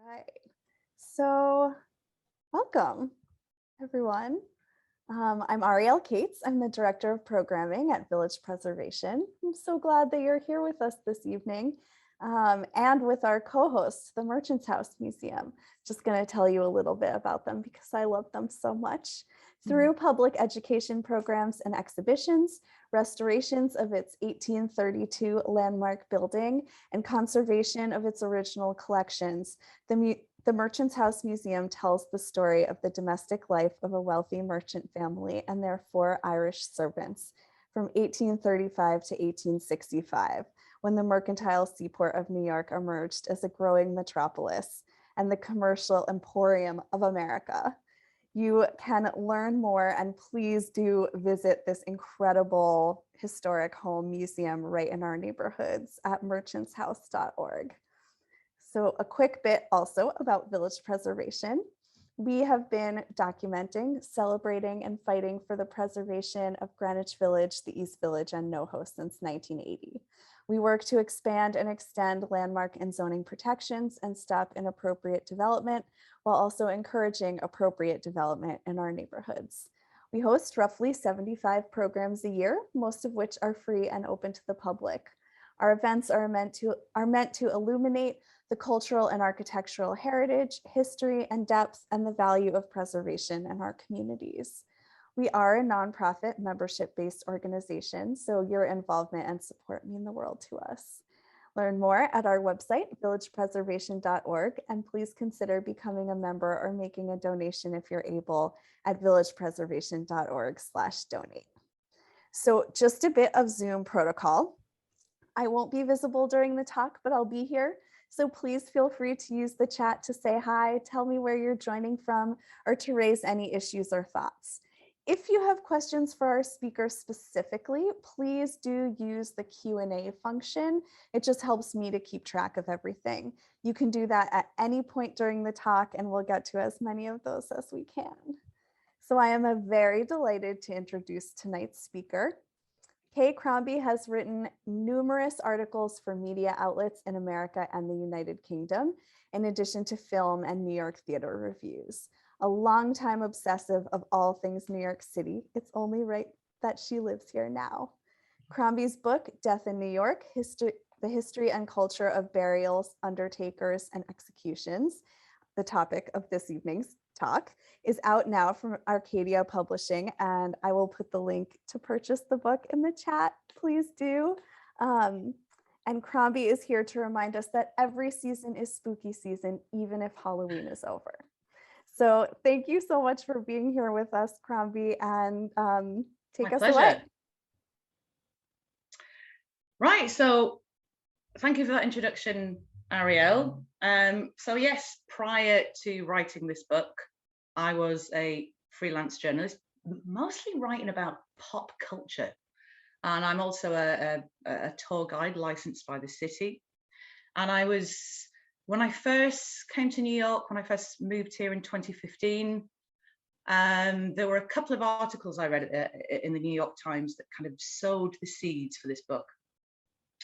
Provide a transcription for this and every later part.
Right. So, welcome, everyone. I'm Arielle Cates. I'm the Director of Programming at Village Preservation. I'm so glad that you're here with us this evening and with our co-host, the Merchants House Museum. Just going to tell you a little bit about them because I love them so much. Through public education programs and exhibitions, restorations of its 1832 landmark building, and conservation of its original collections, the Merchants House Museum tells the story of the domestic life of a wealthy merchant family and their 4 Irish servants from 1835 to 1865, when the mercantile seaport of New York emerged as a growing metropolis and the commercial emporium of America. You can learn more, and please do visit this incredible historic home museum right in our neighborhoods at merchantshouse.org. So a quick bit also about village preservation. We have been documenting, celebrating, and fighting for the preservation of Greenwich Village, the East Village, and NoHo since 1980. We work to expand and extend landmark and zoning protections and stop inappropriate development while also encouraging appropriate development in our neighborhoods. We host roughly 75 programs a year, most of which are free and open to the public. Our events are meant to illuminate the cultural and architectural heritage, history, and depth, and the value of preservation in our communities. We are a nonprofit membership-based organization, so your involvement and support mean the world to us. Learn more at our website, villagepreservation.org, and please consider becoming a member or making a donation if you're able at villagepreservation.org/donate. So just a bit of Zoom protocol. I won't be visible during the talk, but I'll be here. So please feel free to use the chat to say hi, tell me where you're joining from, or to raise any issues or thoughts. If you have questions for our speaker specifically, please do use the Q&A function. It just helps me to keep track of everything. You can do that at any point during the talk, and we'll get to as many of those as we can. So I am very delighted to introduce tonight's speaker. Kay Krombie has written numerous articles for media outlets in America and the United Kingdom, in addition to film and New York theater reviews. A longtime obsessive of all things New York City, it's only right that she lives here now. Krombie's book, Death in New York, The History and Culture of Burials, Undertakers, and Executions, the topic of this evening's talk, is out now from Arcadia Publishing, and I will put the link to purchase the book in the chat. Please do. And Krombie is here to remind us that every season is spooky season, even if Halloween is over. So thank you so much for being here with us, Krombie, and take us away. Right, so thank you for that introduction, Arielle. So yes, prior to writing this book, I was a freelance journalist, mostly writing about pop culture. And I'm also a tour guide licensed by the city. And when I first came to New York, when I first moved here in 2015, there were a couple of articles I read in the New York Times that kind of sowed the seeds for this book.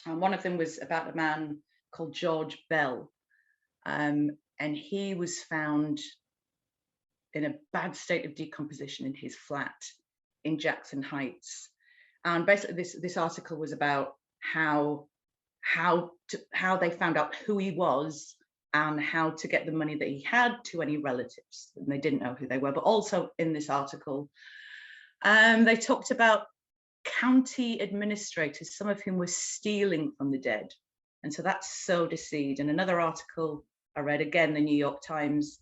And one of them was about a man called George Bell. And he was found in a bad state of decomposition in his flat in Jackson Heights. And basically this article was about how they found out who he was and how to get the money that he had to any relatives. And they didn't know who they were, but also in this article, they talked about county administrators, some of whom were stealing from the dead. And so that sowed a seed. And another article I read, again, the New York Times,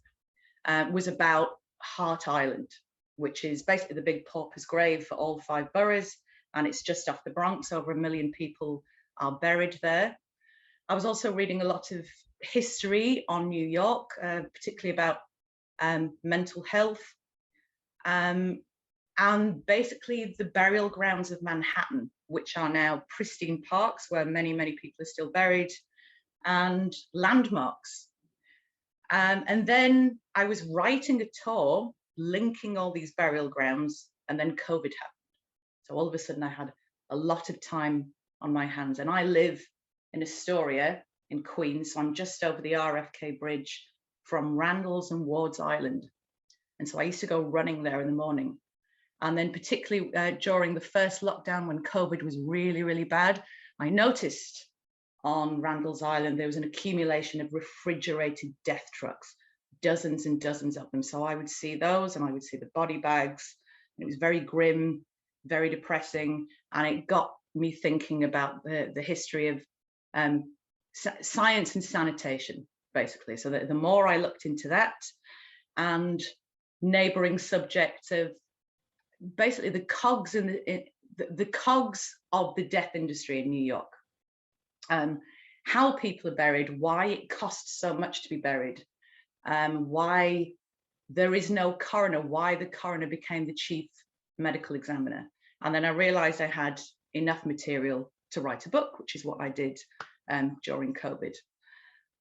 was about Hart Island, which is basically the big Pophis Grave for all 5 boroughs. And it's just off the Bronx. Over 1 million people are buried there. I was also reading a lot of history on New York, particularly about mental health. And basically the burial grounds of Manhattan, which are now pristine parks where many, many people are still buried, and landmarks. And then I was writing a tour linking all these burial grounds, and then COVID happened. So all of a sudden I had a lot of time on my hands, and I live in Astoria in Queens, so I'm just over the RFK bridge from Randalls and Ward's Island. And so I used to go running there in the morning. And then particularly during the first lockdown when COVID was really, really bad, I noticed on Randalls Island, there was an accumulation of refrigerated death trucks, dozens and dozens of them. So I would see those and I would see the body bags. It was very grim, very depressing. And it got me thinking about the history of science and sanitation, basically. So that the more I looked into that and neighboring subjects of basically the cogs in the cogs of the death industry in New York, how people are buried, why it costs so much to be buried, why there is no coroner, why the coroner became the chief medical examiner. And then I realized I had enough material to write a book, which is what I did during COVID.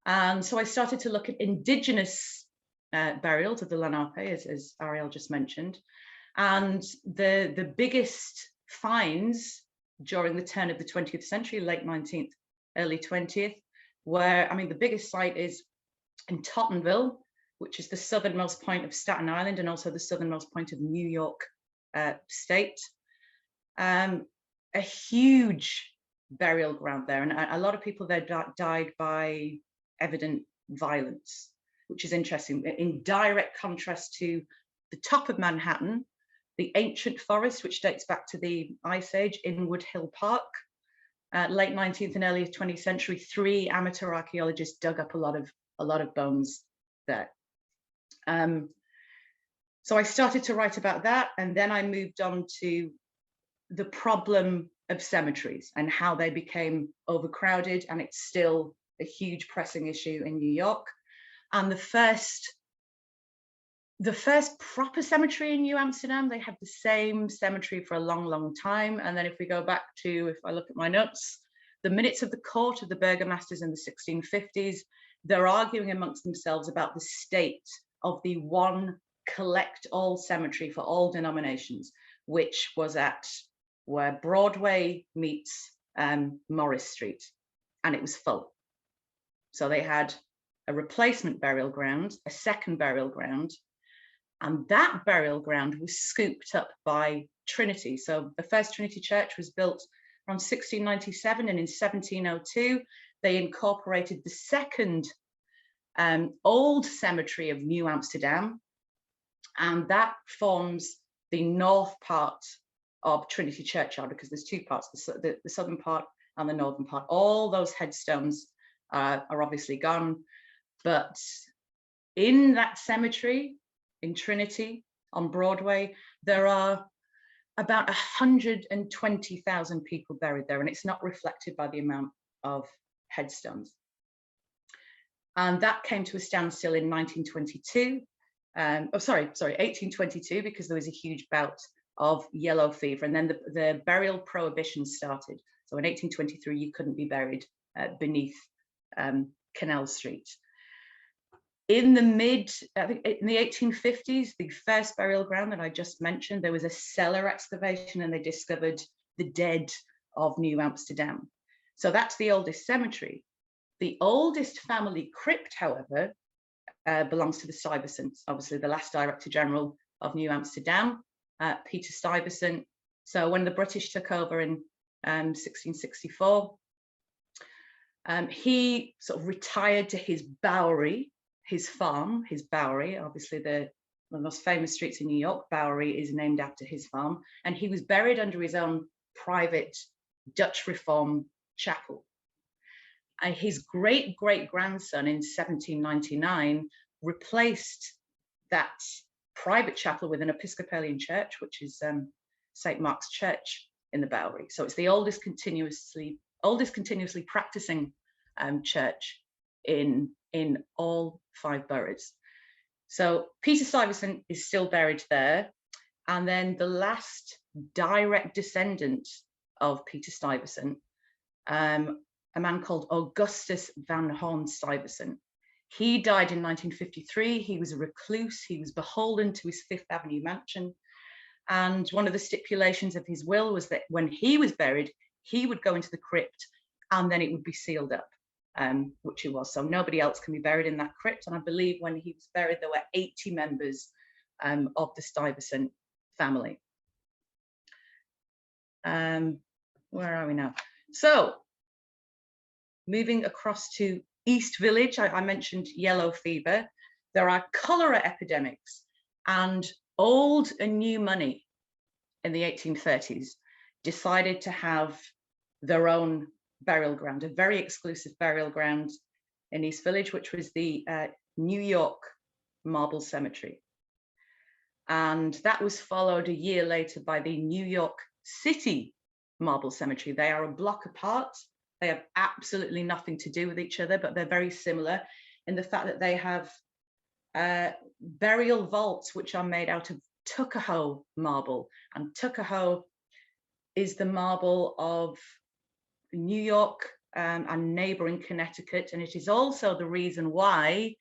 And so I started to look at indigenous burials of the Lenape, as Arielle just mentioned. And the biggest finds during the turn of the 20th century, late 19th, early 20th, where, I mean, the biggest site is in Tottenville, which is the southernmost point of Staten Island and also the southernmost point of New York state. A huge burial ground there, and a lot of people there died by evident violence, which is interesting, in direct contrast to the top of Manhattan, the ancient forest, which dates back to the Ice Age, Inwood Hill Park. Late 19th and early 20th century, 3 amateur archaeologists dug up a lot of bones there. So I started to write about that, and then I moved on to the problem of cemeteries and how they became overcrowded, and it's still a huge pressing issue in New York. And the first proper cemetery in New Amsterdam, they had the same cemetery for a long, long time. And then if we go back to, if I look at my notes, the minutes of the court of the burgomasters in the 1650s, they're arguing amongst themselves about the state of the one collect all cemetery for all denominations, which was at where Broadway meets Morris Street, and it was full. So they had a replacement burial ground, a second burial ground, and that burial ground was scooped up by Trinity. So the first Trinity Church was built around 1697, and in 1702, they incorporated the second old cemetery of New Amsterdam, and that forms the north part of Trinity Churchyard, because there's 2 parts, the southern part and the northern part. All those headstones are obviously gone, but in that cemetery, in Trinity on Broadway, there are about 120,000 people buried there, and it's not reflected by the amount of headstones. And that came to a standstill in 1922. 1822, because there was a huge bout of yellow fever, and then the burial prohibition started. So in 1823, you couldn't be buried beneath Canal Street. In the in the 1850s, the first burial ground that I just mentioned, there was a cellar excavation, and they discovered the dead of New Amsterdam. So that's the oldest cemetery. The oldest family crypt, however, belongs to the Stuyvesants, obviously the last Director General of New Amsterdam, Peter Stuyvesant. So when the British took over in 1664, he sort of retired to his Bowery, his farm, his Bowery. Obviously one of the most famous streets in New York, Bowery, is named after his farm, and he was buried under his own private Dutch Reform chapel. And his great-great-grandson in 1799 replaced that private chapel with an Episcopalian church, which is St. Mark's Church in the Bowery. So it's the oldest continuously practicing church in all 5 boroughs. So Peter Stuyvesant is still buried there, and then the last direct descendant of Peter Stuyvesant, a man called Augustus van Horn Stuyvesant. He died in 1953. He was a recluse. He was beholden to his Fifth Avenue mansion. And one of the stipulations of his will was that when he was buried, he would go into the crypt and then it would be sealed up. which he was. So nobody else can be buried in that crypt. And I believe when he was buried, there were 80 members of the Stuyvesant family. Where are we now? So moving across to East Village, I mentioned yellow fever. There are cholera epidemics, and old and new money in the 1830s decided to have their own burial ground, a very exclusive burial ground in East Village, which was the New York Marble Cemetery. And that was followed a year later by the New York City Marble Cemetery. They are a block apart. They have absolutely nothing to do with each other, but they're very similar in the fact that they have burial vaults which are made out of Tuckahoe marble. And Tuckahoe is the marble of New York and neighboring Connecticut. And it is also the reason why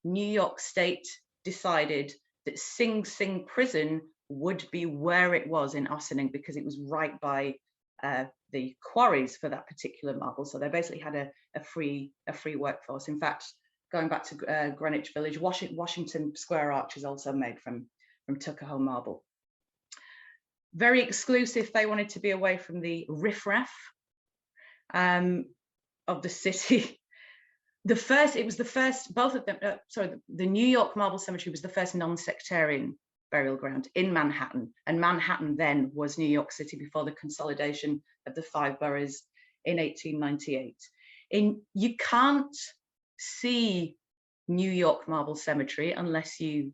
New York State decided that Sing Sing prison would be where it was in Ossining, because it was right by the quarries for that particular marble. So they basically had a free workforce. In fact, going back to Greenwich Village, Washington Square Arch is also made from Tuckahoe marble. Very exclusive. They wanted to be away from the riffraff of the city. It was the first, both of them, the New York Marble Cemetery was the first non-sectarian burial ground in Manhattan. And Manhattan then was New York City before the consolidation of the 5 boroughs in 1898. You can't see New York Marble Cemetery unless you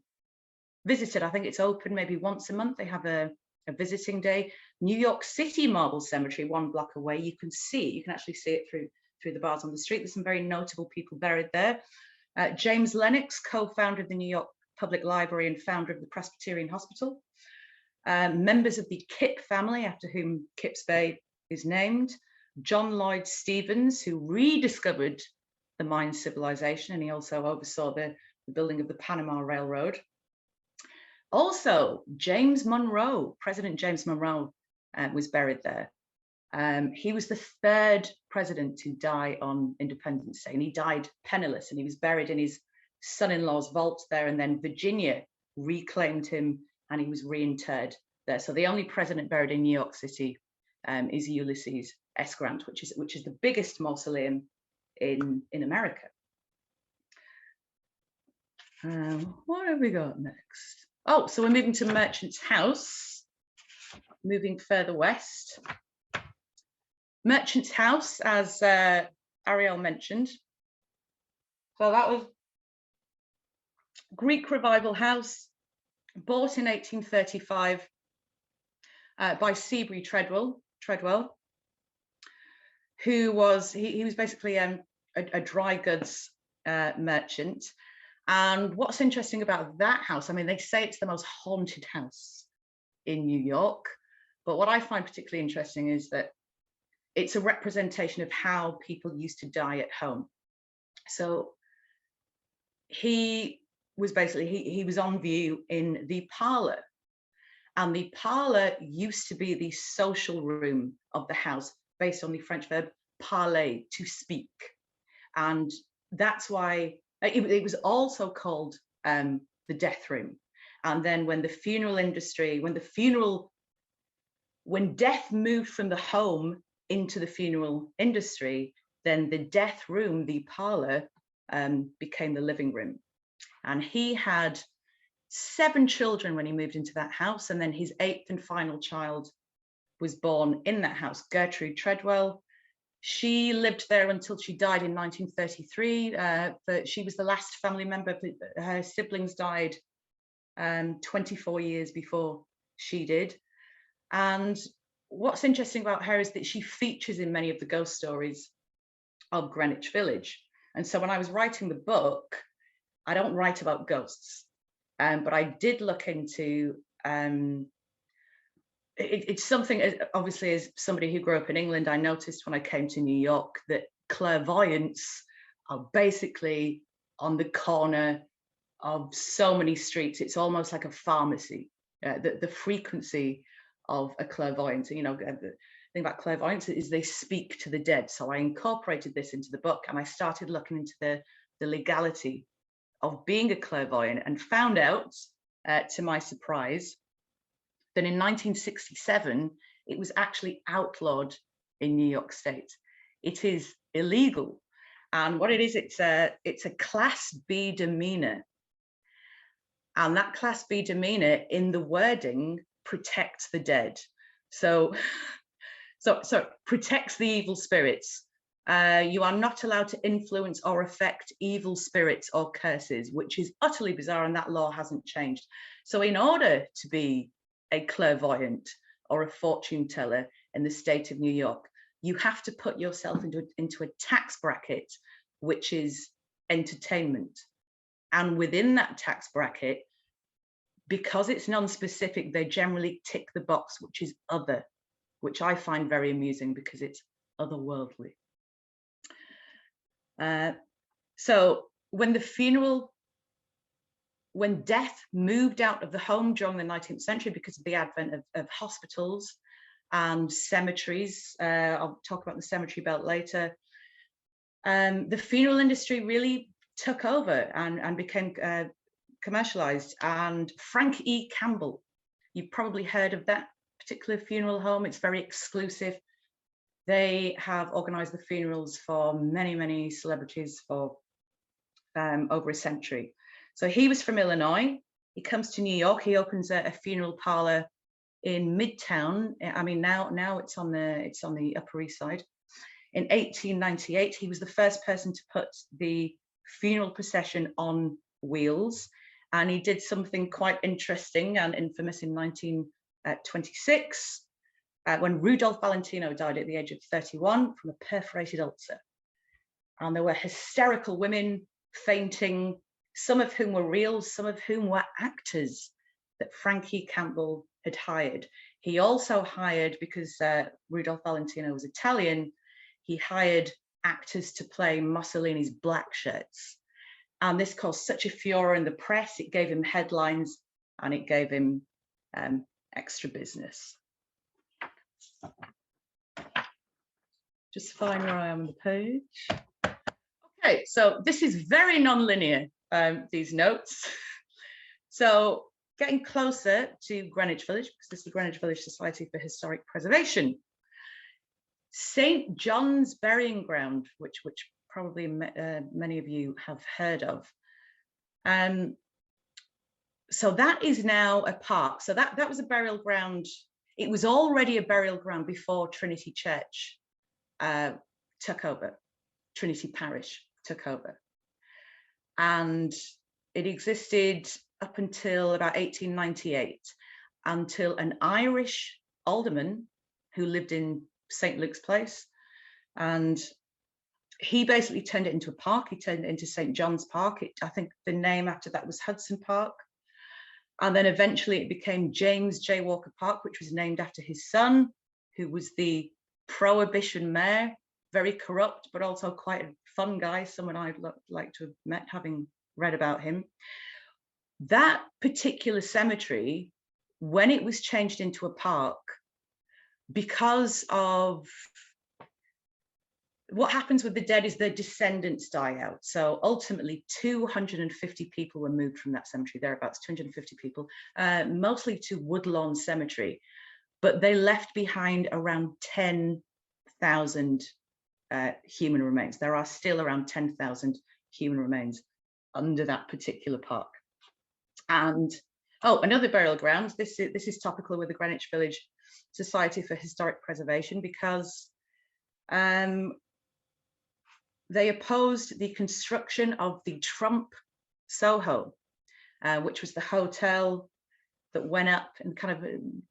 visit it. I think it's open maybe once a month. They have a visiting day. New York City Marble Cemetery, 1 block away, you can actually see it through the bars on the street. There's some very notable people buried there. James Lennox, co-founder of the New York Public Library and founder of the Presbyterian Hospital. Members of the Kipp family, after whom Kipp's Bay is named. John Lloyd Stevens, who rediscovered the Mayan civilization, and he also oversaw the building of the Panama Railroad. Also, James Monroe, President James Monroe, was buried there. He was the 3rd president to die on Independence Day, and he died penniless, and he was buried in his son-in-law's vault there, and then Virginia reclaimed him and he was reinterred there. So the only president buried in New York City is Ulysses S. Grant, which is the biggest mausoleum in America. What have we got next? Oh, so we're moving to Merchant's House, moving further west. Merchant's House, as Arielle mentioned. So that was Greek Revival house, bought in 1835 by Seabury Treadwell, who was, he was basically a dry goods merchant. And what's interesting about that house, I mean, they say it's the most haunted house in New York, but what I find particularly interesting is that it's a representation of how people used to die at home. So he was basically, he was on view in the parlor, and the parlor used to be the social room of the house, based on the French verb parler, to speak. And that's why it was also called the death room. And then when the funeral industry, when death moved from the home into the funeral industry, then the death room, the parlor, became the living room. And he had 7 children when he moved into that house, and then his 8th and final child was born in that house, Gertrude Treadwell. She lived there until she died in 1933. But she was the last family member. Her siblings died 24 years before she did. And what's interesting about her is that she features in many of the ghost stories of Greenwich Village. And so when I was writing the book, I don't write about ghosts, but I did look into, it's something, obviously, as somebody who grew up in England, I noticed when I came to New York that clairvoyants are basically on the corner of so many streets. It's almost like a pharmacy, the frequency of a clairvoyant. You know, thing about clairvoyance is they speak to the dead. So I incorporated this into the book, and I started looking into the legality of being a clairvoyant, and found out, to my surprise, that in 1967, it was actually outlawed in New York State. It is illegal. And what it is, it's a Class B demeanor. And that Class B demeanor in the wording protects the dead. So protects the evil spirits. You are not allowed to influence or affect evil spirits or curses, which is utterly bizarre, and that law hasn't changed. So in order to be a clairvoyant or a fortune teller in the state of New York, you have to put yourself into a tax bracket, which is entertainment. And within that tax bracket, because it's non-specific, they generally tick the box, which is other, which I find very amusing because it's otherworldly. So when death moved out of the home during the 19th century because of the advent of hospitals and cemeteries, I'll talk about the cemetery belt later, the funeral industry really took over and became commercialized. And Frank E. Campbell, you've probably heard of that particular funeral home. It's very exclusive. They have organized the funerals for many, many celebrities for over a century. So he was from Illinois. He comes to New York. He opens a funeral parlor in Midtown. I mean, now it's on the Upper East Side. In 1898, he was the first person to put the funeral procession on wheels. And he did something quite interesting and infamous in 1926, when Rudolph Valentino died at the age of 31 from a perforated ulcer. And there were hysterical women fainting, some of whom were real, some of whom were actors that Frankie Campbell had hired. He also hired, because Rudolph Valentino was Italian, he hired actors to play Mussolini's black shirts. And this caused such a furor in the press, it gave him headlines and it gave him extra business. Just find where I am on the page. Okay, so this is very non-linear, these notes. So getting closer to Greenwich Village, because this is the Greenwich Village Society for Historic Preservation. St. John's Burying Ground, which probably many of you have heard of. So that is now a park. So that was a burial ground. It was already a burial ground before Trinity Church took over, Trinity Parish took over. And it existed up until about 1898, until an Irish alderman who lived in St. Luke's Place, and he basically turned it into a park. He turned it into St. John's Park. I think the name after that was Hudson Park. And then eventually it became James J. Walker Park, which was named after his son, who was the Prohibition mayor, very corrupt, but also quite a fun guy, someone I'd like to have met, having read about him. That particular cemetery, when it was changed into a park, because of what happens with the dead is their descendants die out. So ultimately 250 people were moved from that cemetery, thereabouts 250 people, mostly to Woodlawn Cemetery, but they left behind around 10,000 human remains. There are still around 10,000 human remains under that particular park. And another burial ground, this is topical with the Greenwich Village Society for Historic Preservation, because they opposed the construction of the Trump Soho, which was the hotel that went up in kind of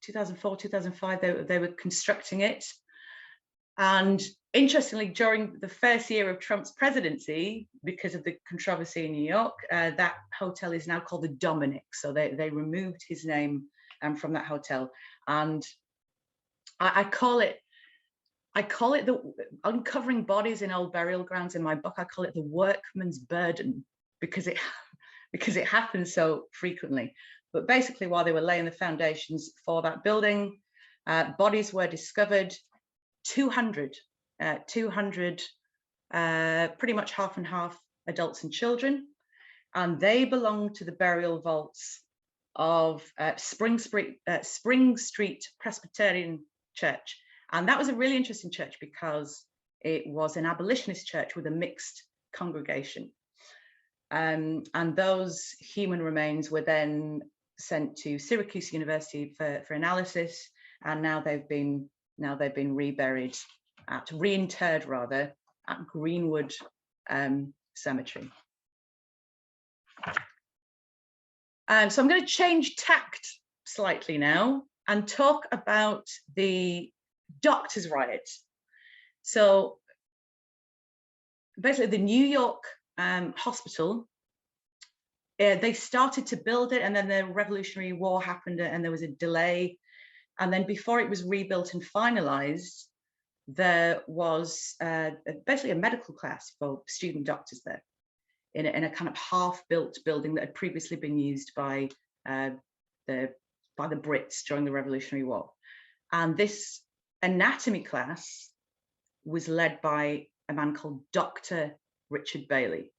2004, 2005, they were constructing it. And interestingly, during the first year of Trump's presidency, because of the controversy in New York, that hotel is now called the Dominic. So they removed his name from that hotel. And I call it the uncovering bodies in old burial grounds. In my book, I call it the Workmans Burden, because it happens so frequently. But basically, while they were laying the foundations for that building, bodies were discovered 200 pretty much half and half adults and children, and they belong to the burial vaults of Spring Street Presbyterian Church. And that was a really interesting church because it was an abolitionist church with a mixed congregation. And those human remains were then sent to Syracuse University for analysis, and now they've been reinterred at Greenwood Cemetery. So I'm going to change tact slightly now and talk about the Doctors Riot. So basically the New York hospital, they started to build it, and then the Revolutionary War happened and there was a delay. And then before it was rebuilt and finalized, there was basically a medical class for student doctors there in a kind of half-built building that had previously been used by the Brits during the Revolutionary War. And this anatomy class was led by a man called Dr. Richard Bailey.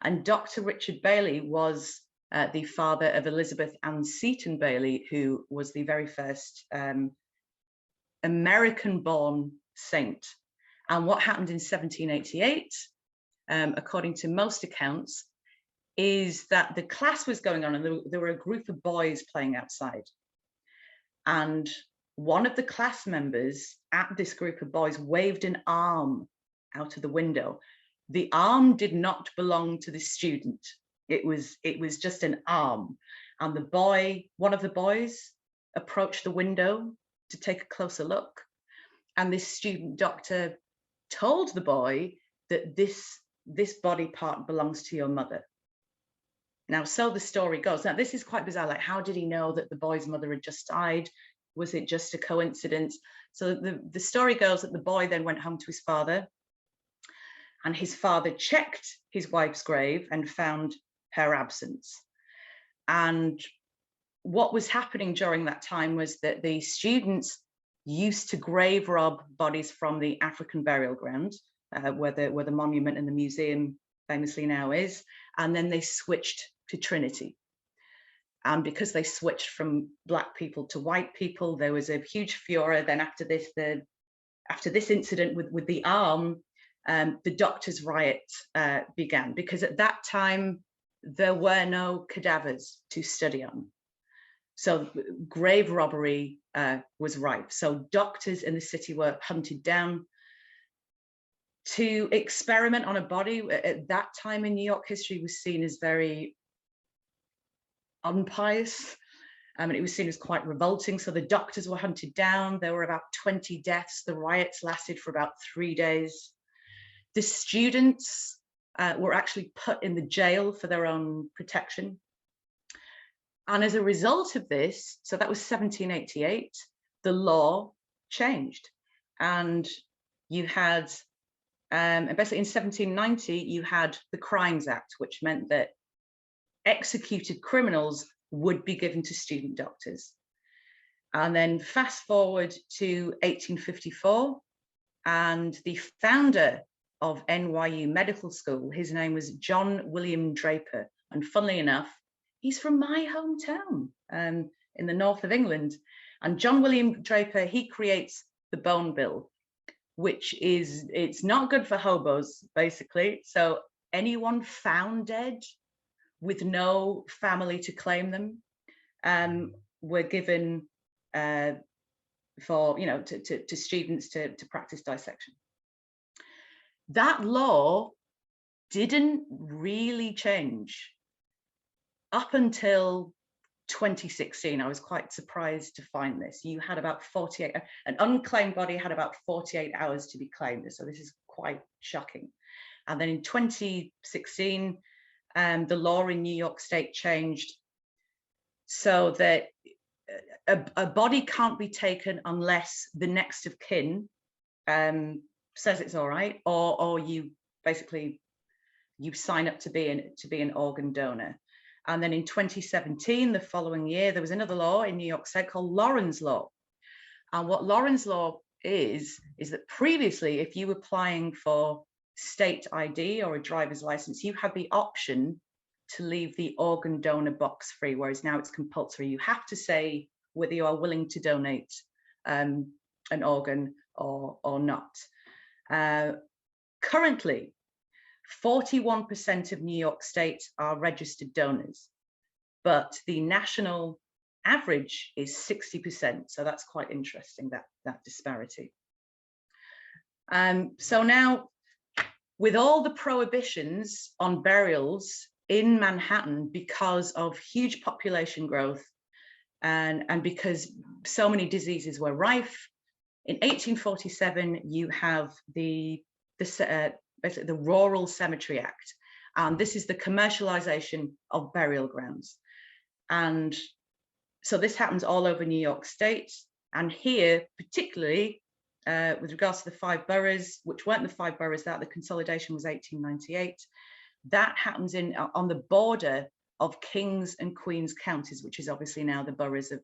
And Dr. Richard Bailey was the father of Elizabeth Ann Seton Bailey, who was the very first American-born saint. And what happened in 1788, according to most accounts, is that the class was going on and there were a group of boys playing outside. And one of the class members at this group of boys waved an arm out of the window. The arm did not belong to the student. It was just an arm. And one of the boys approached the window to take a closer look. And this student doctor told the boy that this body part belongs to your mother. Now, so the story goes. Now, this is quite bizarre. Like, how did he know that the boy's mother had just died? Was it just a coincidence? So the story goes that the boy then went home to his father, and his father checked his wife's grave and found her absence. And what was happening during that time was that the students used to grave rob bodies from the African burial ground, where the monument and the museum famously now is, and then they switched to Trinity. And because they switched from Black people to white people, there was a huge furor. Then after this incident with the arm, the Doctors Riot began, because at that time there were no cadavers to study on. So grave robbery was rife. So doctors in the city were hunted down. To experiment on a body at that time in New York history was seen as very unpious. And it was seen as quite revolting. So the doctors were hunted down. There were about 20 deaths. The riots lasted for about 3 days. The students were actually put in the jail for their own protection. And as a result of this, so that was 1788, the law changed. And you had, and basically in 1790, you had the Crimes Act, which meant that executed criminals would be given to student doctors. And then fast forward to 1854, and the founder of NYU Medical School, his name was John William Draper. And funnily enough, he's from my hometown in the north of England. And John William Draper, he creates the bone bill, which is, it's not good for hobos, basically. So anyone found dead with no family to claim them were given for, you know, to students to practice dissection. That law didn't really change up until 2016. I was quite surprised to find this. You had about 48, an unclaimed body had about 48 hours to be claimed. So this is quite shocking. And then in 2016, the law in New York State changed so that a body can't be taken unless the next of kin says it's all right, or you basically, you sign up to be an organ donor. And then in 2017, the following year, there was another law in New York State called Lauren's Law. And what Lauren's Law is that previously, if you were applying for state ID or a driver's license, you had the option to leave the organ donor box free, whereas now it's compulsory. You have to say whether you are willing to donate an organ or not. Currently, 41% of New York State are registered donors, but the national average is 60%. So that's quite interesting, that disparity. So now, with all the prohibitions on burials in Manhattan because of huge population growth and because so many diseases were rife, in 1847 you have basically the Rural Cemetery Act, and this is the commercialization of burial grounds. And so this happens all over New York State, and here particularly with regards to the 5 boroughs, which weren't the 5 boroughs, that the consolidation was 1898. That happens on the border of Kings and Queens counties, which is obviously now the boroughs of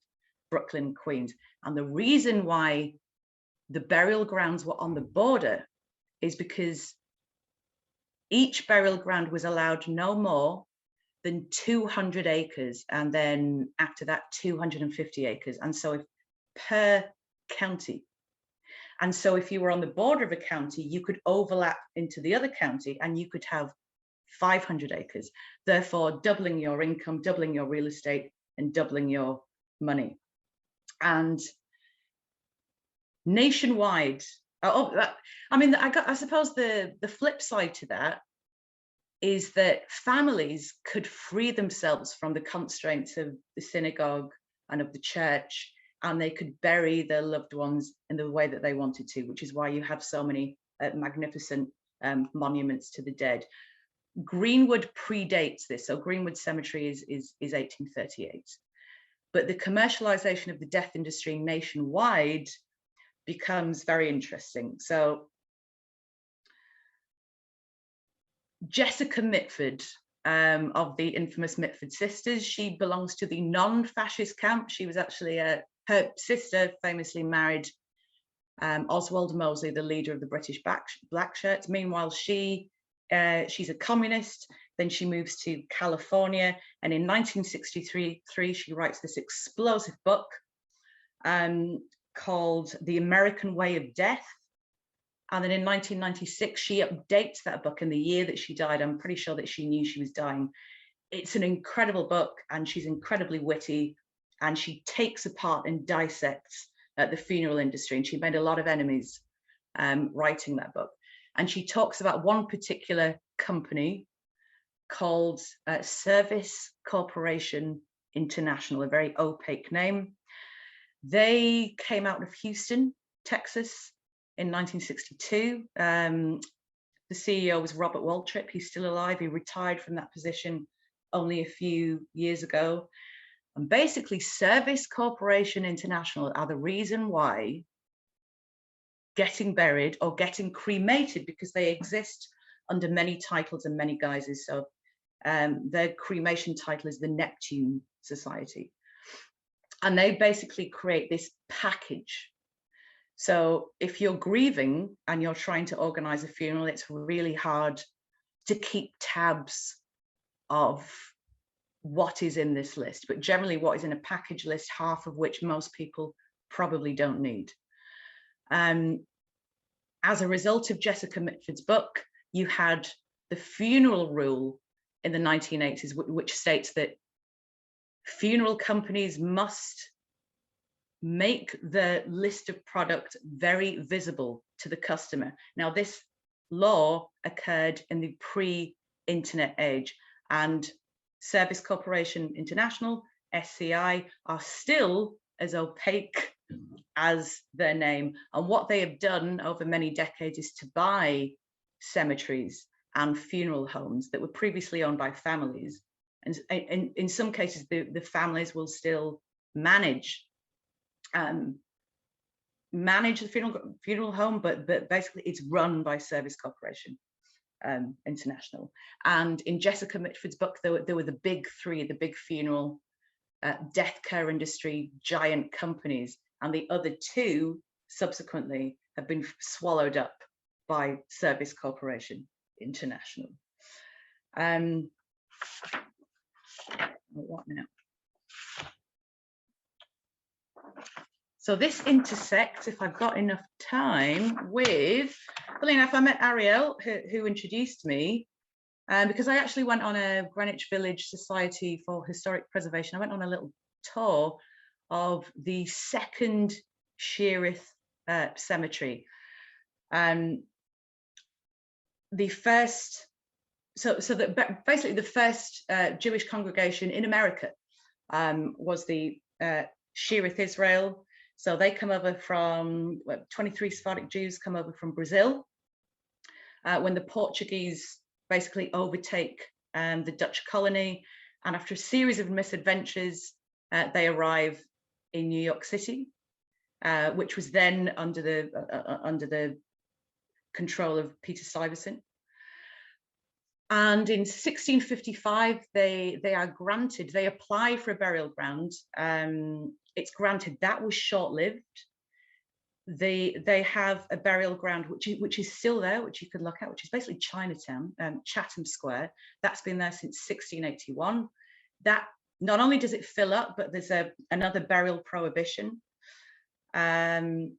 Brooklyn and Queens. And the reason why the burial grounds were on the border is because each burial ground was allowed no more than 200 acres, and then after that 250 acres, and so if per county. And so if you were on the border of a county, you could overlap into the other county and you could have 500 acres, therefore doubling your income, doubling your real estate, and doubling your money. And nationwide, I suppose the flip side to that is that families could free themselves from the constraints of the synagogue and of the church, and they could bury their loved ones in the way that they wanted to, which is why you have so many magnificent monuments to the dead. Greenwood predates this, so Greenwood Cemetery is 1838. But the commercialization of the death industry nationwide becomes very interesting. So Jessica Mitford, of the infamous Mitford sisters, she belongs to the non-fascist camp. She was actually her sister famously married Oswald Mosley, the leader of the British Black Shirts. Meanwhile, she's a communist. Then she moves to California, and in 1963 she writes this explosive book called The American Way of Death. And then in 1996, she updates that book in the year that she died. I'm pretty sure that she knew she was dying. It's an incredible book, and she's incredibly witty, and she takes apart and dissects the funeral industry, and she made a lot of enemies writing that book. And she talks about one particular company called Service Corporation International, a very opaque name. They came out of Houston, Texas, in 1962. The CEO was Robert Waltrip. He's still alive. He retired from that position only a few years ago. And basically, Service Corporation International are the reason why getting buried or getting cremated, because they exist under many titles and many guises. So their cremation title is the Neptune Society. And they basically create this package. So if you're grieving and you're trying to organize a funeral, it's really hard to keep tabs of what is in this list, but generally what is in a package list, half of which most people probably don't need. As a result of Jessica Mitford's book, you had the funeral rule in the 1980s, which states that funeral companies must make the list of product very visible to the customer. Now, this law occurred in the pre-internet age, and Service Corporation International, SCI, are still as opaque as their name. And what they have done over many decades is to buy cemeteries and funeral homes that were previously owned by families. And in some cases, the families will still manage the funeral home, but basically it's run by Service Corporation International. And in Jessica Mitford's book, there were the big three, the big funeral death care industry giant companies, and the other two subsequently have been swallowed up by Service Corporation International. What now? So this intersects, if I've got enough time, with, funnily enough, I met Arielle, who introduced me, because I actually went on a Greenwich Village Society for Historic Preservation. I went on a little tour of the second Shearith Cemetery. The first, basically the first Jewish congregation in America was the Shearith Israel. So they come over from, 23 Sephardic Jews come over from Brazil when the Portuguese basically overtake the Dutch colony. And after a series of misadventures, they arrive in New York City, which was then under the control of Peter Stuyvesant. And in 1655, they apply for a burial ground. It's granted. That was short-lived. They have a burial ground which is still there, which you could look at, which is basically Chinatown, Chatham Square. That's been there since 1681. That not only does it fill up, but there's another burial prohibition. So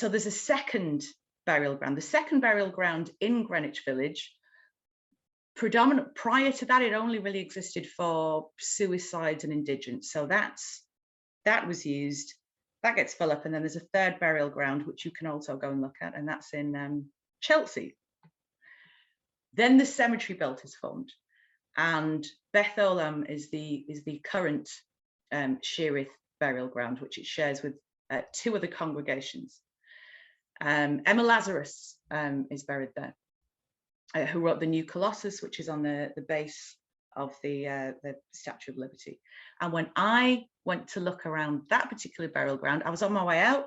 there's a second burial ground. The second burial ground in Greenwich Village, prior to that, it only really existed for suicides and indigents. So that was used. That gets filled up, and then there's a third burial ground which you can also go and look at, and that's in Chelsea. Then the cemetery belt is formed, and Beth Olam is the current Shearith burial ground, which it shares with two other congregations. Emma Lazarus is buried there, who wrote the New Colossus, which is on the base of the Statue of Liberty. And when I went to look around that particular burial ground, I was on my way out,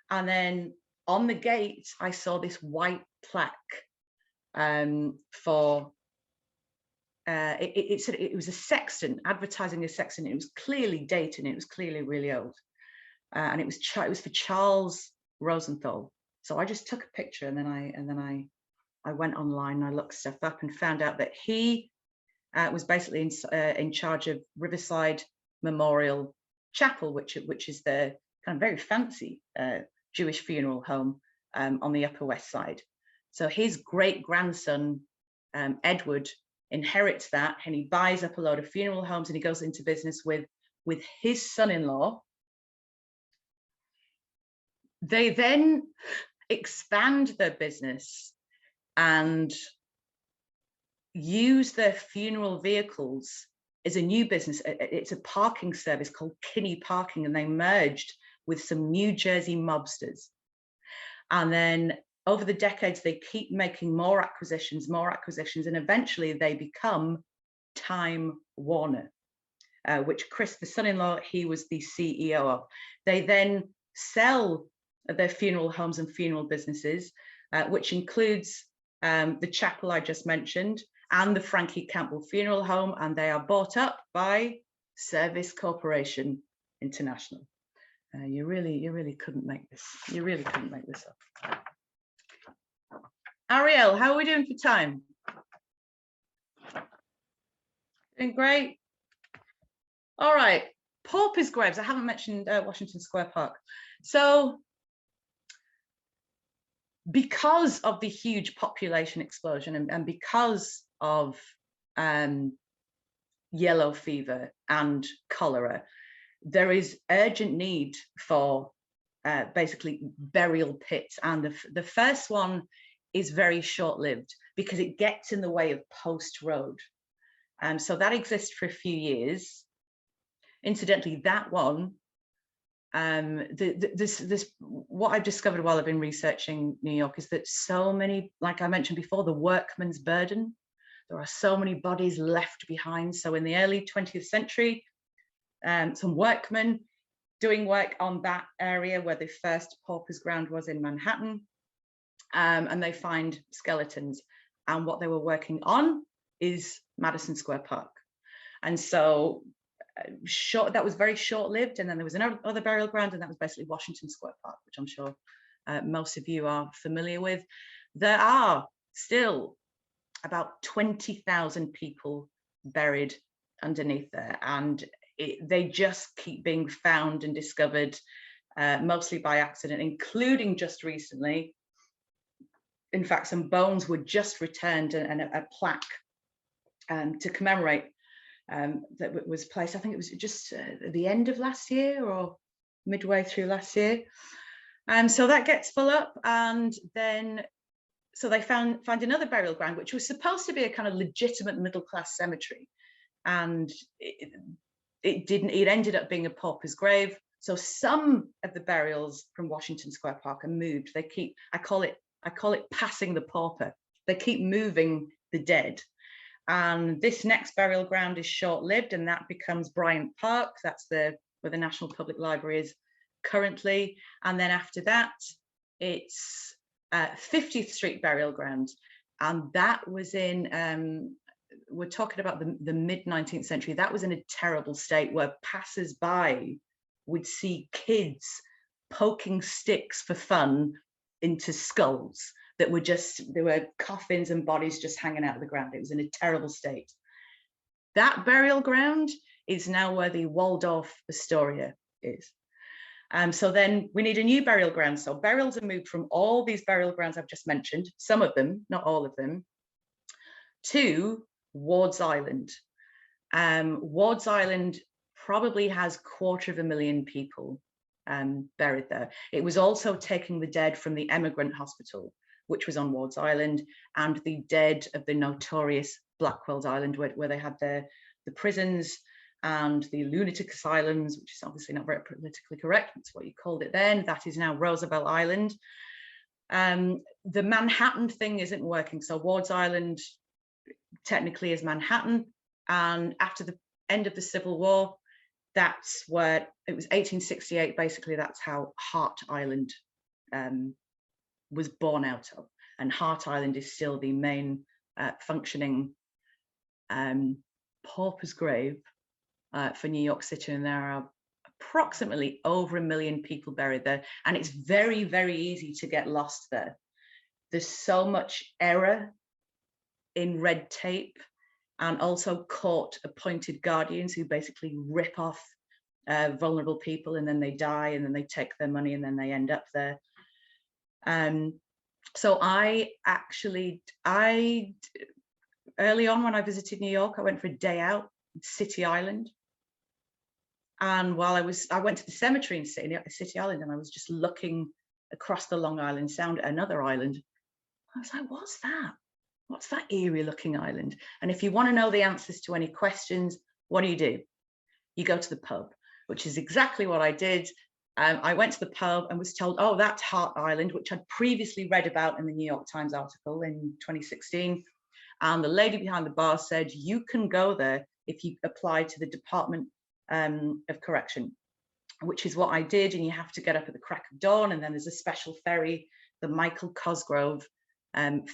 and then on the gate I saw this white plaque for it was a sexton advertising a sexton. It was clearly dated, and it was clearly really old, and it was for Charles Rosenthal. So I just took a picture, and then I went online and I looked stuff up and found out that he was basically in charge of Riverside Memorial Chapel, which is the kind of very fancy Jewish funeral home on the Upper West Side. So his great grandson Edward inherits that, and he buys up a load of funeral homes, and he goes into business with his son-in-law. They then expand their business and use their funeral vehicles as a new business. It's a parking service called Kinney Parking, and they merged with some New Jersey mobsters. And then over the decades, they keep making more acquisitions, and eventually they become Time Warner, which Chris, the son-in-law, he was the CEO of. They then sell their funeral homes and funeral businesses, which includes the chapel I just mentioned and the Frankie Campbell Funeral Home, and they are bought up by Service Corporation International. You really couldn't make this. You really couldn't make this up. Arielle, how are we doing for time? Doing great. All right, Pophis Graves. I haven't mentioned Washington Square Park. So because of the huge population explosion and because of yellow fever and cholera, there is urgent need for basically burial pits. And the first one is very short-lived because it gets in the way of Post Road. So that exists for a few years. Incidentally, that one, what I've discovered while I've been researching New York is that so many, like I mentioned before, the Workmans Burden, there are so many bodies left behind. So in the early 20th century, some workmen doing work on that area where the first paupers ground was in Manhattan, and they find skeletons. And what they were working on is Madison Square Park. And so that was very short-lived, and then there was another burial ground, and that was basically Washington Square Park, which I'm sure most of you are familiar with. There are still about 20,000 people buried underneath there, and they just keep being found and discovered, mostly by accident, including just recently. In fact, some bones were just returned, and a plaque to commemorate that was placed. I think it was just at the end of last year or midway through last year. So that gets full up, and then so they find another burial ground, which was supposed to be a kind of legitimate middle-class cemetery, and it didn't. It ended up being a pauper's grave. So some of the burials from Washington Square Park are moved. They keep, I call it passing the pauper. They keep moving the dead. And this next burial ground is short-lived, and that becomes Bryant Park. That's where the National Public Library is currently. And then after that, it's 50th Street Burial Ground. And that was in, we're talking about the mid-19th century. That was in a terrible state where passers-by would see kids poking sticks for fun into skulls that were there were coffins and bodies just hanging out of the ground. It was in a terrible state. That burial ground is now where the Waldorf Astoria is. So then we need a new burial ground. So burials are moved from all these burial grounds I've just mentioned, some of them, not all of them, to Ward's Island. Ward's Island probably has 250,000 people buried there. It was also taking the dead from the Emigrant Hospital, which was on Ward's Island, and the dead of the notorious Blackwell's Island, where they had the prisons and the lunatic asylums, which is obviously not very politically correct. That's what you called it then. That is now Roosevelt Island. The Manhattan thing isn't working. So Ward's Island technically is Manhattan. And after the end of the Civil War, that's where it was 1868. Basically, that's how Hart Island was born out of. And Hart Island is still the main functioning pauper's grave for New York City, and there are approximately over 1 million people buried there, and it's very, very easy to get lost there. There's so much error in red tape, and also court-appointed guardians who basically rip off vulnerable people, and then they die, and then they take their money, and then they end up there. So I early on when I visited New York, I went for a day out in City Island. And while I went to the cemetery in City Island, and I was just looking across the Long Island Sound at another island. I was like, what's that? What's that eerie looking island? And if you want to know the answers to any questions, what do? You go to the pub, which is exactly what I did. I went to the pub and was told, oh, that's Hart Island, which I'd previously read about in the New York Times article in 2016. And the lady behind the bar said, you can go there if you apply to the Department of Correction, which is what I did. And you have to get up at the crack of dawn, and then there's a special ferry, the Michael Cosgrove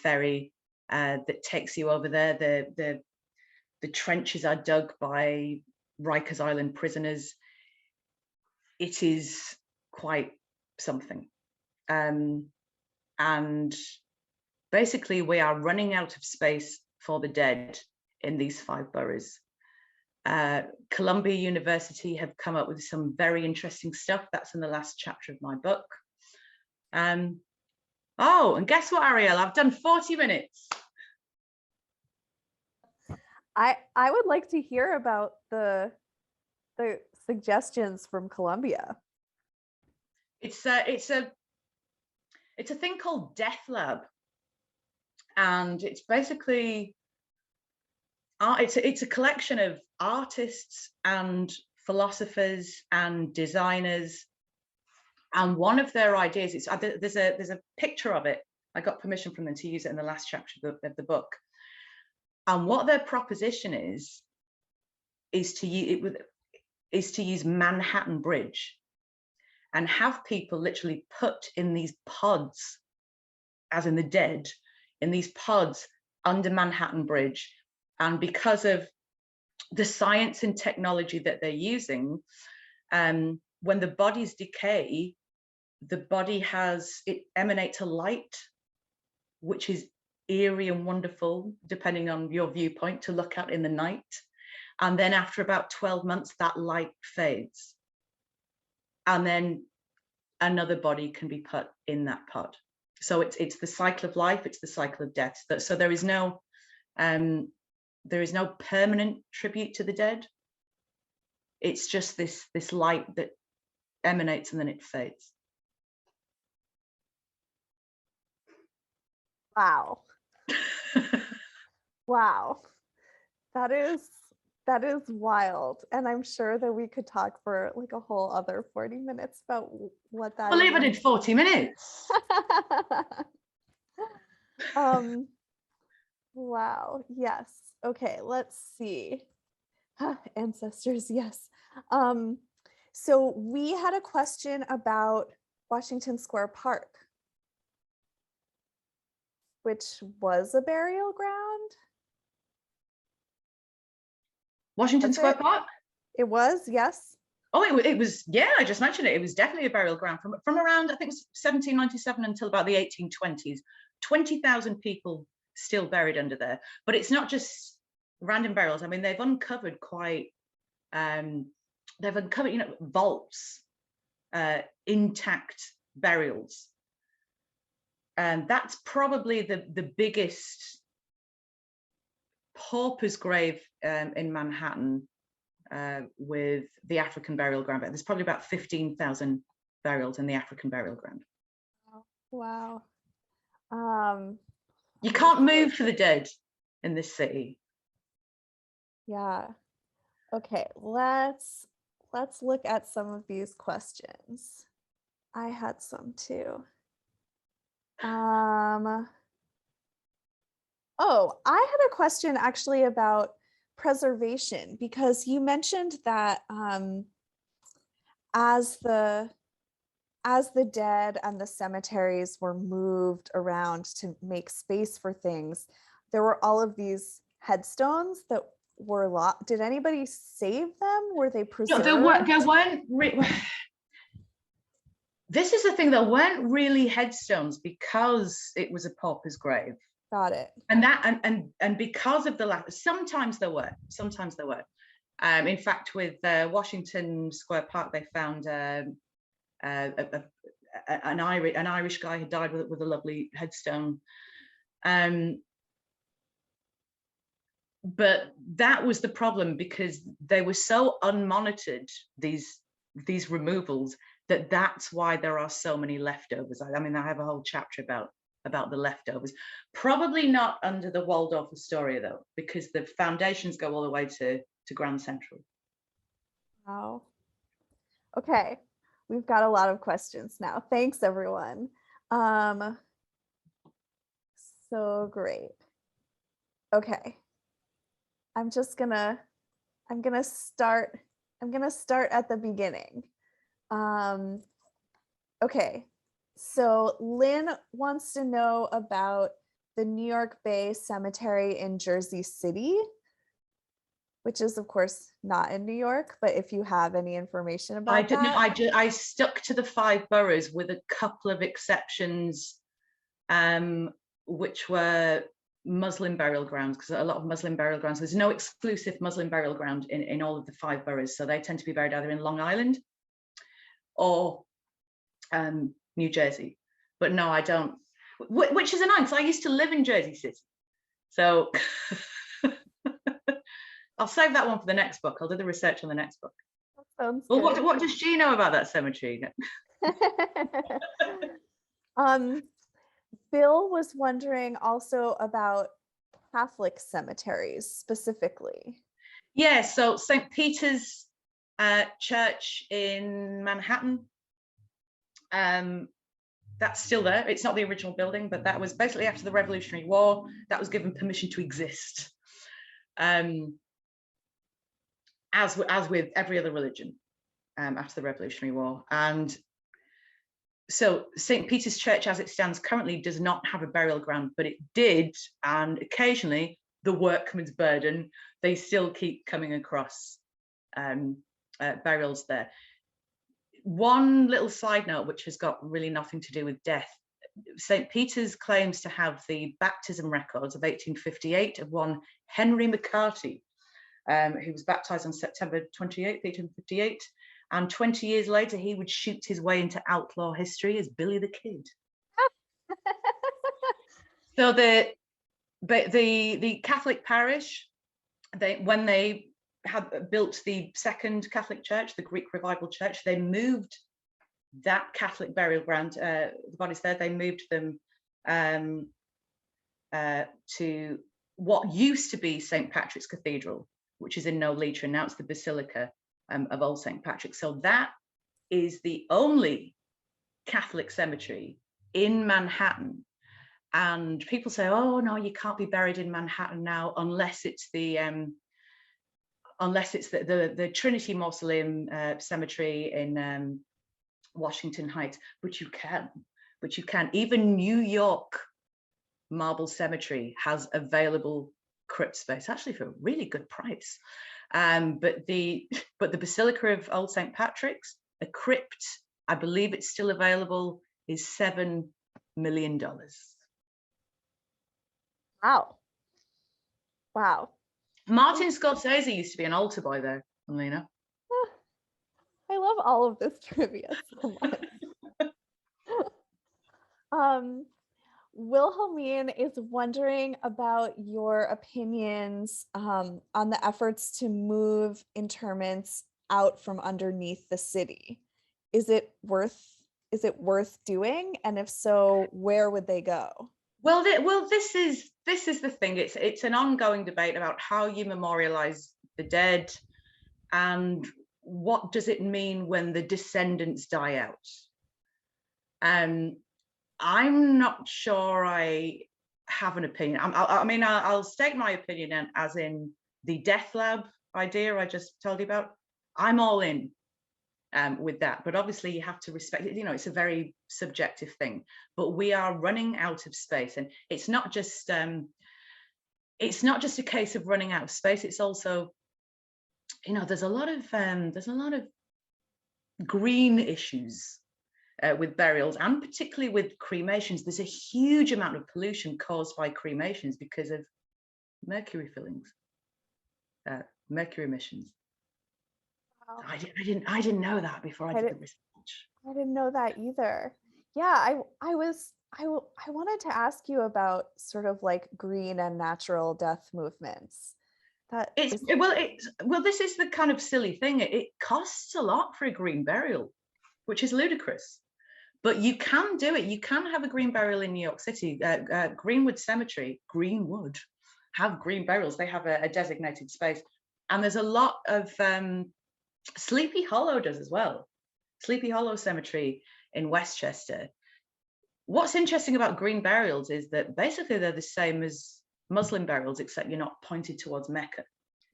ferry, that takes you over there. The trenches are dug by Rikers Island prisoners. It is quite something. And basically we are running out of space for the dead in these 5 boroughs. Columbia University have come up with some very interesting stuff. That's in the last chapter of my book. Oh, and guess what, Arielle? I've done 40 minutes. I would like to hear about the suggestions from Columbia. It's a thing called Death Lab, and it's basically it's a collection of artists and philosophers and designers. And one of their ideas is there's a picture of it. I got permission from them to use it in the last chapter of the book. And what their proposition is to use Manhattan Bridge and have people literally put in these pods, as in the dead, in these pods under Manhattan Bridge. And because of the science and technology that they're using, when the bodies decay, the body it emanates a light, which is eerie and wonderful, depending on your viewpoint, to look at in the night. And then after about 12 months, that light fades. And then another body can be put in that pot. So it's the cycle of life, it's the cycle of death. So there is no permanent tribute to the dead. It's just this light that emanates and then it fades. Wow. Wow. That is wild. And I'm sure that we could talk for like a whole other 40 minutes about what that I believe I did 40 minutes. Wow. Yes. Okay, let's see. Ancestors, yes. So we had a question about Washington Square Park, which was a burial ground. Washington Square Park? It was, yes. Oh, it was, yeah, I just mentioned it. It was definitely a burial ground from around, I think it was 1797 until about the 1820s. 20,000 people still buried under there. But it's not just random burials. I mean, they've uncovered vaults, intact burials. And that's probably the biggest Pophis Grave in Manhattan, with the African burial ground. There's probably about 15,000 burials in the African burial ground. Wow. You can't move for the dead in this city. Yeah. Okay, let's look at some of these questions. I had some too. Oh, I had a question actually about preservation, because you mentioned that as the dead and the cemeteries were moved around to make space for things, there were all of these headstones that were lost. Did anybody save them? Were they preserved? No, there weren't. This is the thing, there weren't really headstones because it was a pauper's grave. Got it. And because of the lack, sometimes there were. In fact, with Washington Square Park, they found an Irish guy who died with a lovely headstone. But that was the problem, because they were so unmonitored, these removals, that's why there are so many leftovers. I mean, I have a whole chapter about the leftovers. Probably not under the Waldorf Astoria though, because the foundations go all the way to Grand Central. Wow. Okay, we've got a lot of questions now. Thanks, everyone. So great. Okay, I'm gonna start at the beginning. Okay, so Lynn wants to know about the New York Bay Cemetery in Jersey City, which is of course not in New York, but if you have any information about that. I stuck to the 5 boroughs with a couple of exceptions, which were Muslim burial grounds, because a lot of Muslim burial grounds, there's no exclusive Muslim burial ground in all of the 5 boroughs, so they tend to be buried either in Long Island or New Jersey. But no, I don't, which is annoying, because I used to live in Jersey City, so I'll save that one for the next book. I'll do the research on the next book. That sounds well, good. what does she know about that cemetery? Bill was wondering also about Catholic cemeteries specifically. Yeah, so St. Peter's Church in Manhattan, that's still there. It's not the original building, but that was basically after the Revolutionary War. That was given permission to exist, as with every other religion after the Revolutionary War. And so St. Peter's Church, as it stands currently, does not have a burial ground, but it did, and occasionally the Workman's Burden, they still keep coming across burials there. One little side note, which has got really nothing to do with death. St. Peter's claims to have the baptism records of 1858 of one Henry McCarty, who was baptized on September 28th, 1858. And 20 years later, he would shoot his way into outlaw history as Billy the Kid. So the Catholic parish, when they had built the second Catholic church, the Greek Revival Church, they moved that Catholic burial ground, the bodies there, they moved them to what used to be St. Patrick's Cathedral, which is in Knowlton, and now it's the Basilica of Old St. Patrick. So that is the only Catholic cemetery in Manhattan. And people say, oh no, you can't be buried in Manhattan now unless it's the Trinity Mausoleum Cemetery in Washington Heights. But you can. Even New York Marble Cemetery has available crypt space, actually for a really good price. But the Basilica of Old St. Patrick's, a crypt, I believe it's still available, is $7 million. Wow. Martin Scorsese used to be an altar boy there, Lena. I love all of this trivia so much. Wilhelmine is wondering about your opinions on the efforts to move interments out from underneath the city. Is it worth doing? And if so, where would they go? Well, this is the thing. It's an ongoing debate about how you memorialize the dead, and what does it mean when the descendants die out. I'm not sure I have an opinion. I'll state my opinion as in the death lab idea I just told you about. I'm all in with that, but obviously you have to respect it. It's a very subjective thing, but we are running out of space, and it's not just a case of running out of space. It's also, there's a lot of green issues with burials, and particularly with cremations. There's a huge amount of pollution caused by cremations because of mercury fillings, mercury emissions. Wow. I didn't know that before I did the research. I didn't know that either. Yeah, I wanted to ask you about sort of like green and natural death movements. This is the kind of silly thing. It costs a lot for a green burial, which is ludicrous. But you can do it. You can have a green burial in New York City. Greenwood Cemetery, Greenwood, have green burials. They have a designated space. And there's a lot of Sleepy Hollow does as well. Sleepy Hollow Cemetery in Westchester. What's interesting about green burials is that basically they're the same as Muslim burials, except you're not pointed towards Mecca.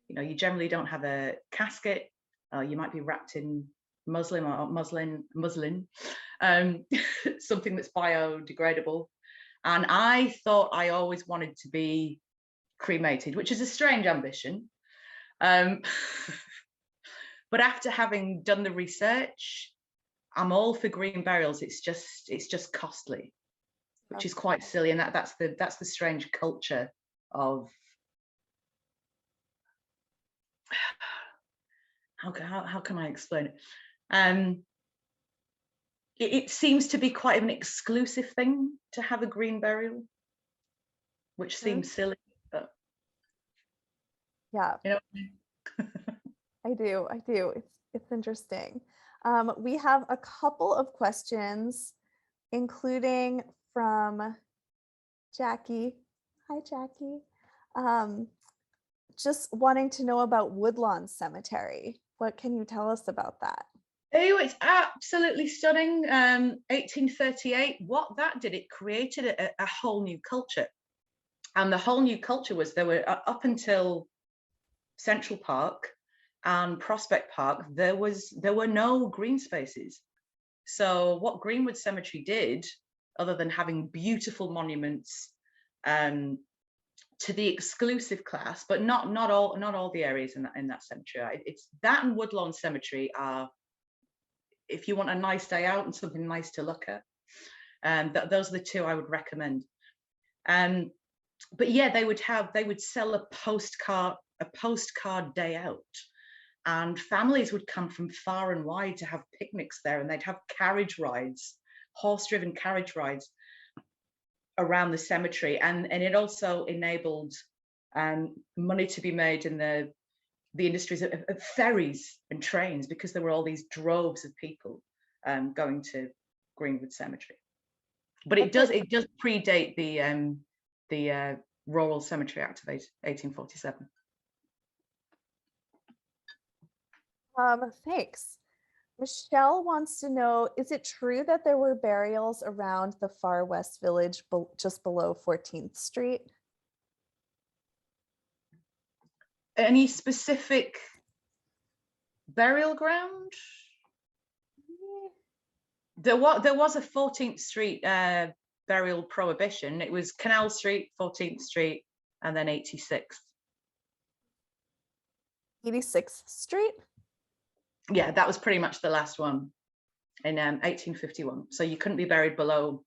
You generally don't have a casket. You might be wrapped in muslin, something that's biodegradable. And I thought I always wanted to be cremated, which is a strange ambition. But after having done the research, I'm all for green burials. It's just costly, which is quite silly. And that's the strange culture of how can I explain it? It seems to be quite an exclusive thing to have a green burial, which seems silly, but yeah, you know what I mean? I do. It's interesting. We have a couple of questions, including from Jackie. Hi, Jackie. Just wanting to know about Woodlawn Cemetery. What can you tell us about that? Oh, it's absolutely stunning. 1838, what that did, it created a whole new culture. And the whole new culture was there were, up until Central Park and Prospect Park, there were no green spaces. So what Greenwood Cemetery did, other than having beautiful monuments to the exclusive class, but not all the areas in that cemetery. It's that and Woodlawn Cemetery are, if you want a nice day out and something nice to look at, those are the two I would recommend. But yeah, they would sell a postcard day out, and families would come from far and wide to have picnics there, and they'd have carriage rides, horse-driven carriage rides around the cemetery, and it also enabled money to be made in the industries of ferries and trains, because there were all these droves of people going to Greenwood Cemetery. But it does predate the Rural Cemetery Act of 1847. Thanks. Michelle wants to know, is it true that there were burials around the far west village just below 14th Street? Any specific burial ground? There was a 14th Street burial prohibition. It was Canal Street, 14th Street, and then 86th. 86th Street? Yeah, that was pretty much the last one in 1851. So you couldn't be buried below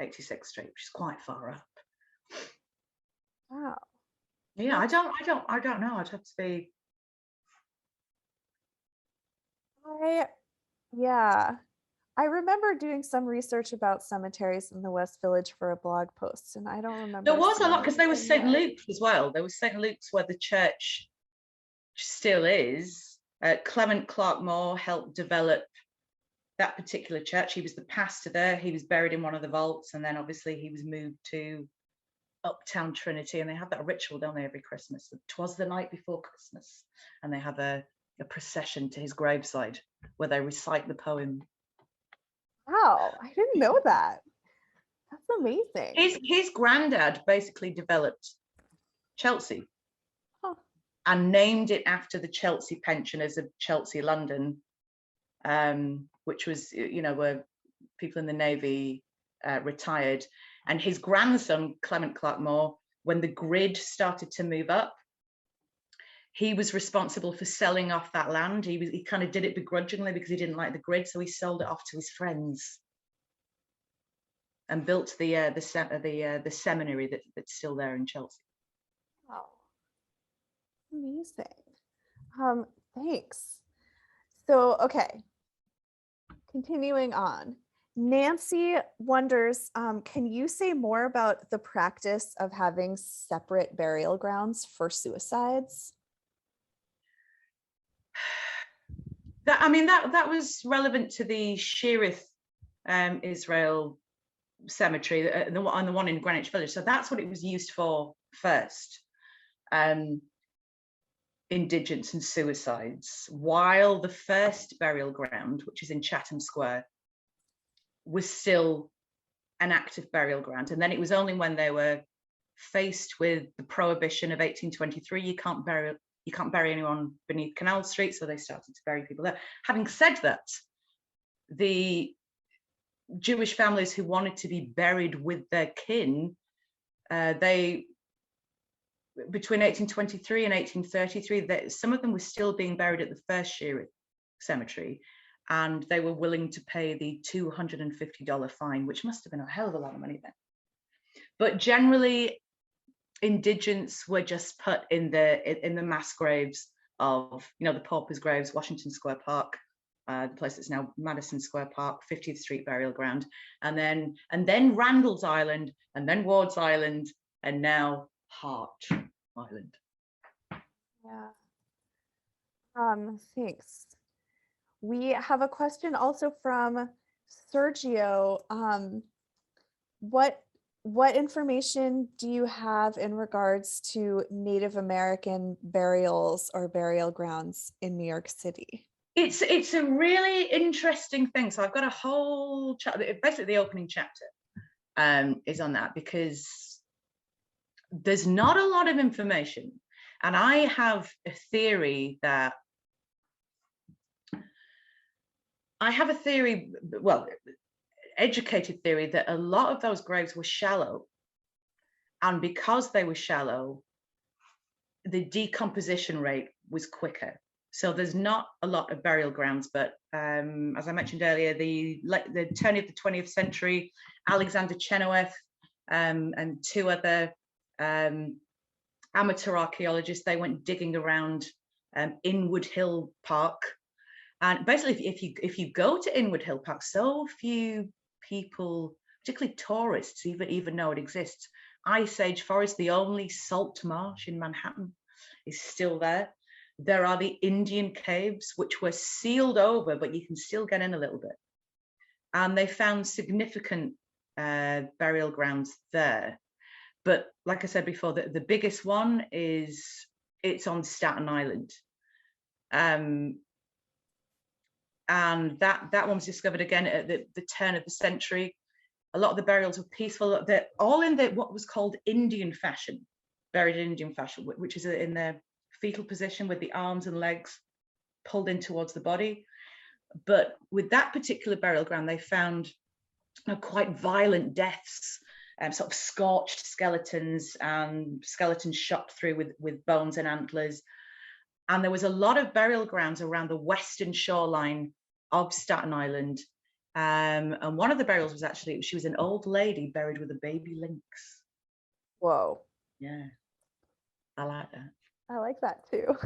86th Street, which is quite far up. Wow. Yeah, I don't know. I'd have to be. I remember doing some research about cemeteries in the West Village for a blog post, and I don't remember. There was a lot, because there was St. Luke's as well. There was St. Luke's where the church still is. Clement Clarke Moore helped develop that particular church. He was the pastor there. He was buried in one of the vaults, and then obviously he was moved to Uptown Trinity, and they have that ritual, don't they, every Christmas? 'Twas the night before Christmas, and they have a procession to his graveside where they recite the poem. Wow, I didn't know that. That's amazing. His granddad basically developed Chelsea. Huh. And named it after the Chelsea pensioners of Chelsea, London, which was, where people in the Navy retired. And his grandson, Clement Clarke Moore, when the grid started to move up, he was responsible for selling off that land. He kind of did it begrudgingly because he didn't like the grid, so he sold it off to his friends and built the seminary that's still there in Chelsea. Wow. Amazing. Thanks. So, okay. Continuing on. Nancy wonders, can you say more about the practice of having separate burial grounds for suicides? That was relevant to the Shearith Israel cemetery, and the one in Greenwich Village. So that's what it was used for first. Indigents and suicides, while the first burial ground, which is in Chatham Square, was still an active burial ground. And then it was only when they were faced with the prohibition of 1823, you can't bury anyone beneath Canal Street, so they started to bury people there. Having said that, the Jewish families who wanted to be buried with their kin, between 1823 and 1833, some of them were still being buried at the first Shearith Cemetery, and they were willing to pay the $250 fine, which must have been a hell of a lot of money then. But generally, indigents were just put in the mass graves of, the Pophis Graves, Washington Square Park, the place that's now Madison Square Park, 50th Street Burial Ground, and then Randall's Island, and then Ward's Island, and now Hart Island. Yeah. Thanks. We have a question also from Sergio. What information do you have in regards to Native American burials or burial grounds in New York City? It's a really interesting thing. So I've got a whole chapter, basically the opening chapter is on that, because there's not a lot of information. And I have a theory that educated theory that a lot of those graves were shallow, And because they were shallow, the decomposition rate was quicker. So there's not a lot of burial grounds, but as I mentioned earlier, the turn of the 20th century, Alexander Chenoweth and two other amateur archaeologists, they went digging around Inwood Hill Park. And basically, if you go to Inwood Hill Park, so few people, particularly tourists, even know it exists. Ice Age Forest, the only salt marsh in Manhattan, is still there. There are the Indian caves, which were sealed over, but you can still get in a little bit. And they found significant burial grounds there. But like I said before, the biggest one it's on Staten Island. And that one was discovered again at the turn of the century. A lot of the burials were peaceful. They're all in what was called Indian fashion, buried in Indian fashion, which is in their fetal position with the arms and legs pulled in towards the body. But with that particular burial ground, they found quite violent deaths, sort of scorched skeletons and skeletons shot through with bones and antlers. And there was a lot of burial grounds around the western shoreline of Staten Island. And one of the burials was actually, she was an old lady buried with a baby lynx. Whoa. Yeah, I like that. I like that too.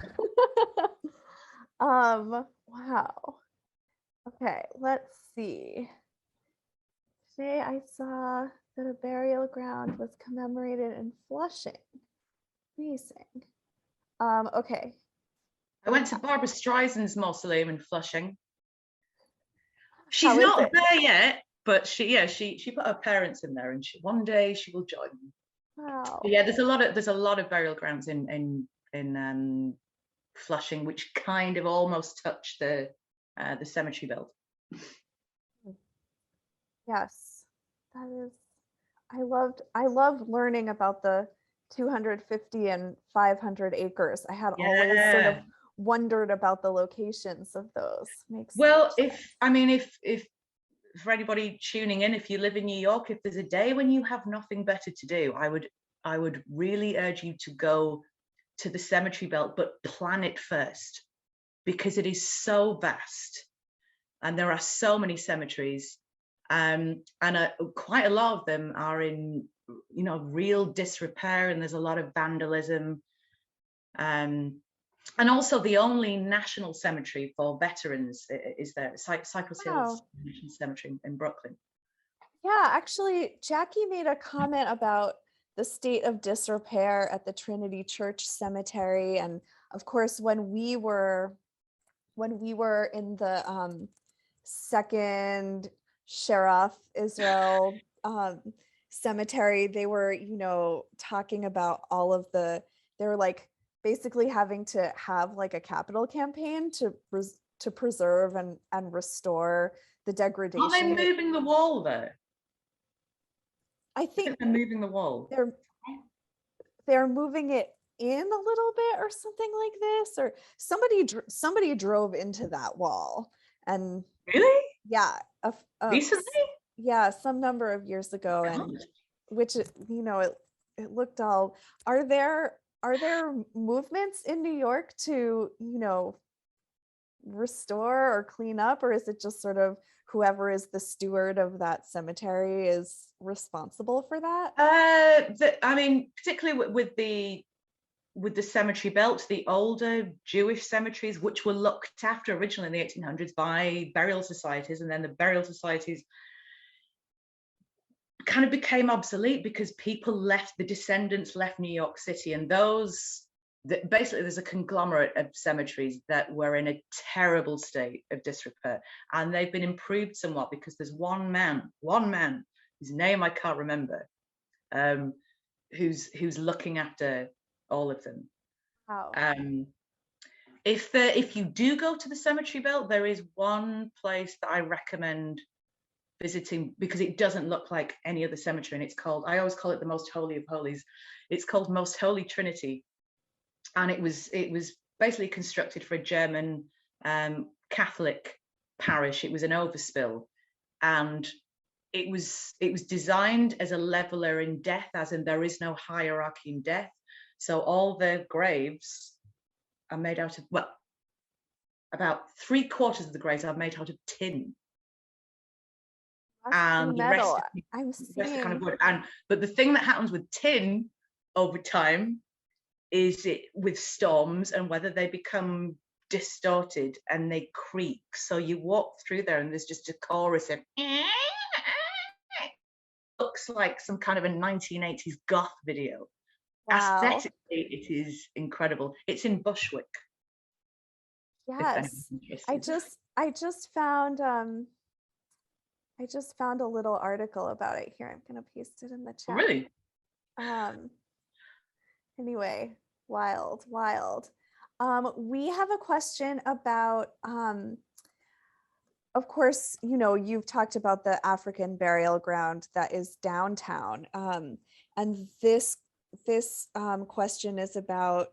Wow. Okay, let's see. Today I saw that a burial ground was commemorated in Flushing. Amazing. Okay. I went to Barbara Streisand's mausoleum in Flushing. She's How is not it? there yet, but she put her parents in there, and one day she will join them. Wow. But yeah, there's a lot of burial grounds in Flushing, which kind of almost touch the cemetery belt. Yes, that is. I loved learning about the 250 and 500 acres. I had always sort of wondered about the locations of those. Well, if for anybody tuning in, if you live in New York, if there's a day when you have nothing better to do, I would really urge you to go to the cemetery belt, but plan it first, because it is so vast and there are so many cemeteries, and quite a lot of them are in real disrepair, and there's a lot of vandalism. And also the only national cemetery for veterans is there, Cypress Hills National Cemetery in Brooklyn. Yeah, actually, Jackie made a comment about the state of disrepair at the Trinity Church Cemetery. And of course, when we were in the second Shearith Israel cemetery, they were, talking about all of they were like basically having to have like a capital campaign to preserve and restore the degradation. Are they moving the wall there? I think they're moving the wall. They're moving it in a little bit or something like this, or somebody drove into that wall. And really? Yeah. Recently? Yeah, some number of years ago. And which, it looked all, are there movements in New York to, restore or clean up, or is it just sort of whoever is the steward of that cemetery is responsible for that? Particularly with the cemetery belt, the older Jewish cemeteries, which were looked after originally in the 1800s by burial societies, and then the burial societies kind of became obsolete because the descendants left New York City, and basically there's a conglomerate of cemeteries that were in a terrible state of disrepair, and they've been improved somewhat because there's one man whose name I can't remember, who's looking after all of them. Wow. If you do go to the cemetery belt, there is one place that I recommend visiting because it doesn't look like any other cemetery, and I always call it the Most Holy of Holies. It's called Most Holy Trinity, and it was basically constructed for a German Catholic parish. It was an overspill, and it was designed as a leveler in death, as in there is no hierarchy in death. So all the graves are made out of, well, about 3/4 of the graves are made out of tin. And the rest, I'm the rest are kind of seeing. wood. But the thing that happens with tin over time is it with storms and weather, they become distorted and they creak. So you walk through there and there's just a chorus of looks like some kind of a 1980s goth video. Wow. Aesthetically, it is incredible. It's in Bushwick. Yes. I just found a little article about it here. I'm gonna paste it in the chat. Really? Anyway, wild. We have a question about of course, you know, you've talked about the African burial ground that is downtown. And this question is about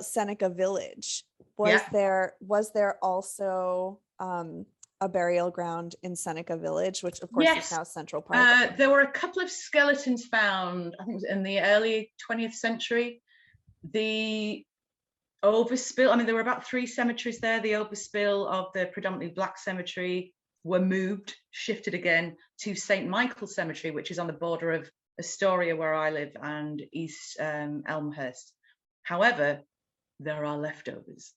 Seneca Village. Was there also a burial ground in Seneca Village, which of course is now Central Park? There were a couple of skeletons found, I think it was in the early 20th century. The overspill, I mean, there were about 3 cemeteries there. The overspill of the predominantly black cemetery were shifted again to St. Michael's Cemetery, which is on the border of Astoria, where I live, and East Elmhurst. However, there are leftovers.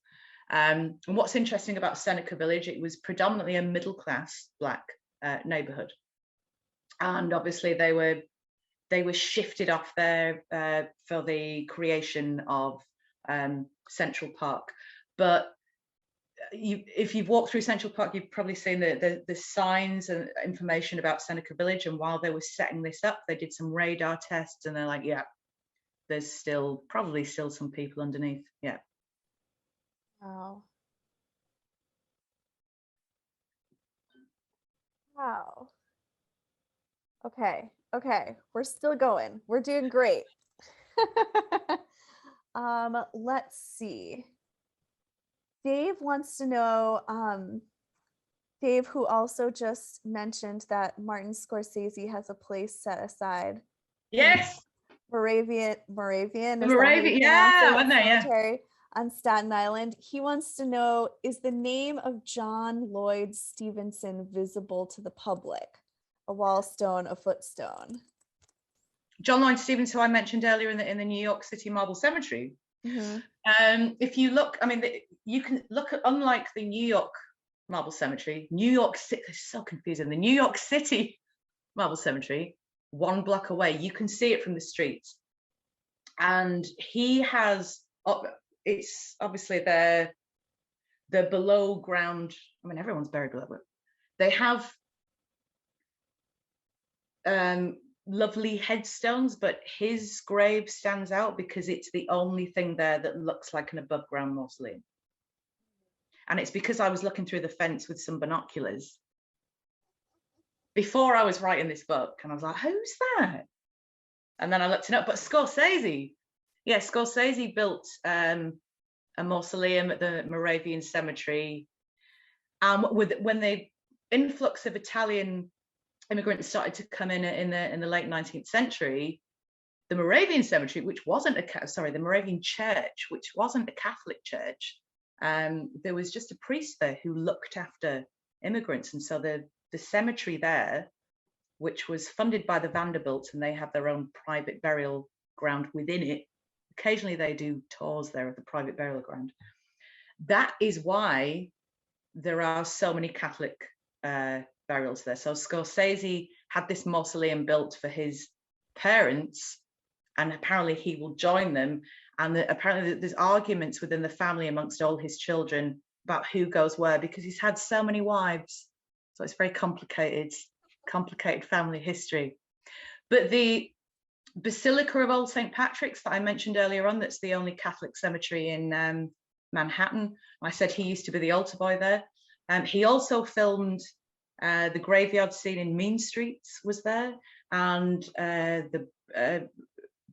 And what's interesting about Seneca Village, it was predominantly a middle-class black neighborhood. And obviously they were shifted off there for the creation of Central Park. But if you've walked through Central Park, you've probably seen the signs and information about Seneca Village. And while they were setting this up, they did some radar tests and they're like, yeah, there's probably still some people underneath. Yeah. Wow. Okay, we're still going. We're doing great. Let's see. Dave wants to know, Dave, who also just mentioned that Martin Scorsese has a place set aside. Yes. Moravian, yeah, wasn't it? Yeah. On Staten Island. He wants to know, is the name of John Lloyd Stevenson visible to the public? A wall stone, a footstone. John Lloyd Stevenson, who I mentioned earlier in the New York City Marble Cemetery. Mm-hmm. If you look, I mean, you can look at, unlike the New York Marble Cemetery, New York City, it's so confusing. The New York City Marble Cemetery, 1 block away, you can see it from the street. And he has, it's obviously they're below ground. I mean, everyone's buried below, but they have lovely headstones, but his grave stands out because it's the only thing there that looks like an above ground mausoleum. And it's because I was looking through the fence with some binoculars before I was writing this book, and I was like, who's that? And then I looked it up, but Scorsese built a mausoleum at the Moravian Cemetery. When the influx of Italian immigrants started to come in the late 19th century, the Moravian Cemetery, the Moravian Church, which wasn't a Catholic church, there was just a priest there who looked after immigrants. And so the cemetery there, which was funded by the Vanderbilts, and they have their own private burial ground within it. Occasionally they do tours there of the private burial ground. That is why there are so many Catholic burials there. So Scorsese had this mausoleum built for his parents, and apparently he will join them. And apparently there's arguments within the family amongst all his children about who goes where, because he's had so many wives. So it's very complicated family history. But the Basilica of Old St. Patrick's that I mentioned earlier on, that's the only Catholic cemetery in Manhattan. I said he used to be the altar boy there. He also filmed the graveyard scene in Mean Streets was there, and the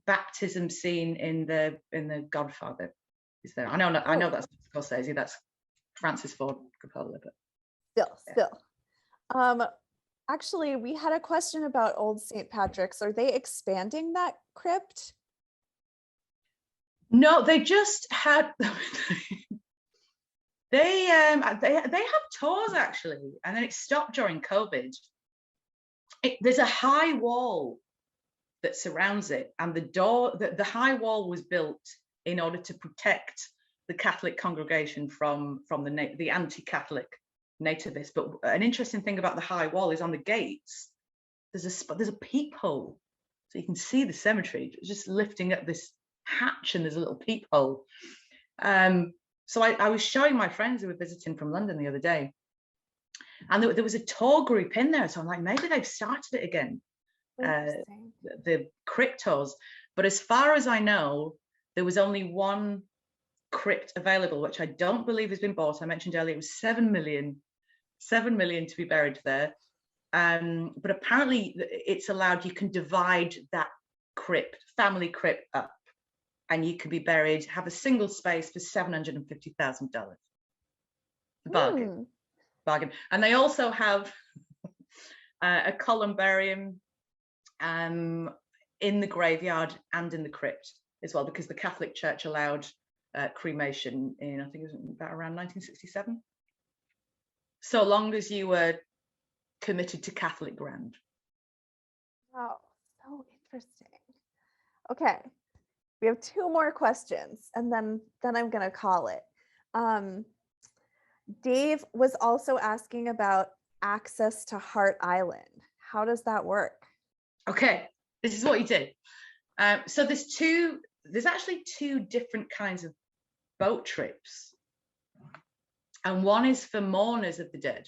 baptism scene in the Godfather is there. I know that's Scorsese, that's Francis Ford Coppola, but still. Actually, we had a question about Old St. Patrick's. Are they expanding that crypt? No, they just had they have tours actually, and then it stopped during COVID. There's a high wall that surrounds it, and the high wall was built in order to protect the Catholic congregation from the anti-Catholic nativists. But an interesting thing about the high wall is on the gates there's a peephole, so you can see the cemetery just lifting up this hatch, and there's a little peephole. So I was showing my friends who were visiting from London the other day, and there was a tour group in there, so I'm like, maybe they've started it again, the crypt tours. But as far as I know, there was only one crypt available, which I don't believe has been bought. I mentioned earlier it was 7 million to be buried there. But apparently it's allowed, you can divide that family crypt up, and you can be buried, have a single space for $750,000. Bargain. And they also have a columbarium in the graveyard and in the crypt as well, because the Catholic Church allowed cremation in, I think it was about around 1967. So long as you were committed to Catholic ground. Oh, so interesting. Okay, we have 2 more questions, and then I'm gonna call it. Dave was also asking about access to Hart Island. How does that work? Okay, this is what you do. So there's actually 2 different kinds of boat trips, and one is for mourners of the dead.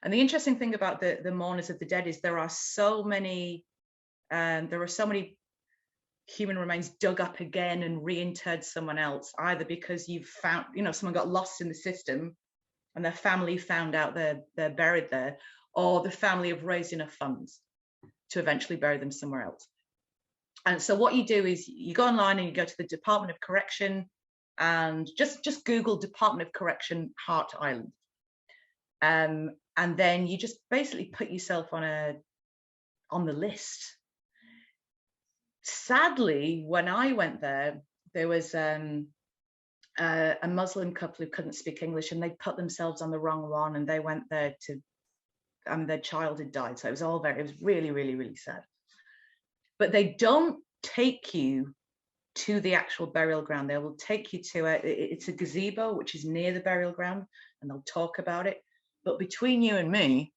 And the interesting thing about the mourners of the dead is there are so many human remains dug up again and reinterred somewhere else, either because you've found, someone got lost in the system and their family found out they're buried there, or the family have raised enough funds to eventually bury them somewhere else. And so what you do is you go online and you go to the Department of Correction, and just Google Department of Correction Hart Island. And then you just basically put yourself on the list. Sadly, when I went there was a Muslim couple who couldn't speak English, and they put themselves on the wrong one, and they went there their child had died. So it was really, really, really sad. But they don't take you to the actual burial ground. They will take you to it's a gazebo, which is near the burial ground, and they'll talk about it. But between you and me,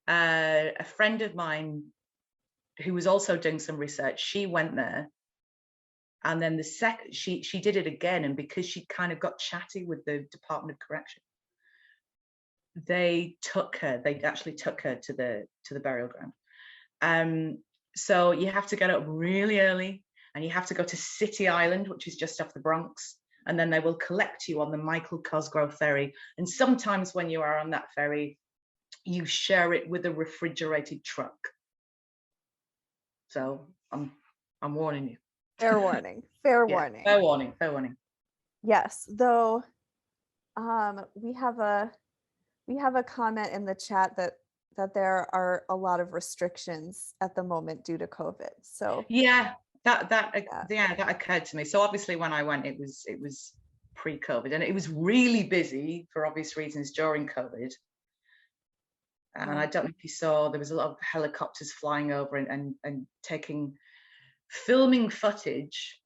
a friend of mine who was also doing some research, she went there, and then she did it again, and because she kind of got chatty with the Department of Correction, they actually took her to the burial ground. So you have to get up really early, and you have to go to City Island, which is just off the Bronx, and then they will collect you on the Michael Cosgrove ferry. And sometimes when you are on that ferry, you share it with a refrigerated truck. So I'm warning you. Fair warning. Fair warning. Fair warning. Fair warning. Yes, though we have a comment in the chat that there are a lot of restrictions at the moment due to COVID. So that occurred to me. So obviously when I went, it was pre-COVID, and it was really busy for obvious reasons during COVID. And I don't know if you saw, there was a lot of helicopters flying over and filming footage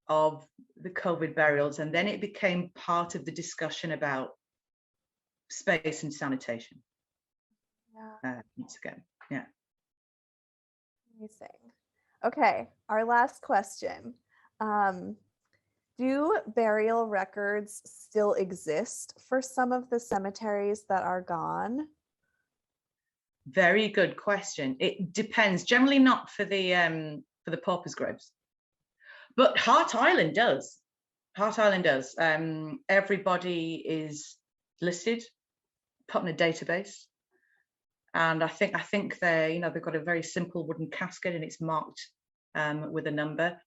of the COVID burials, and then it became part of the discussion about space and sanitation. Once again, Amazing. Okay, our last question. Do burial records still exist for some of the cemeteries that are gone? Very good question. It depends. Generally not for the Pophis graves, but Hart Island does. Hart Island does. Everybody is listed, put in a database, and I think they've got a very simple wooden casket, and it's marked with a number.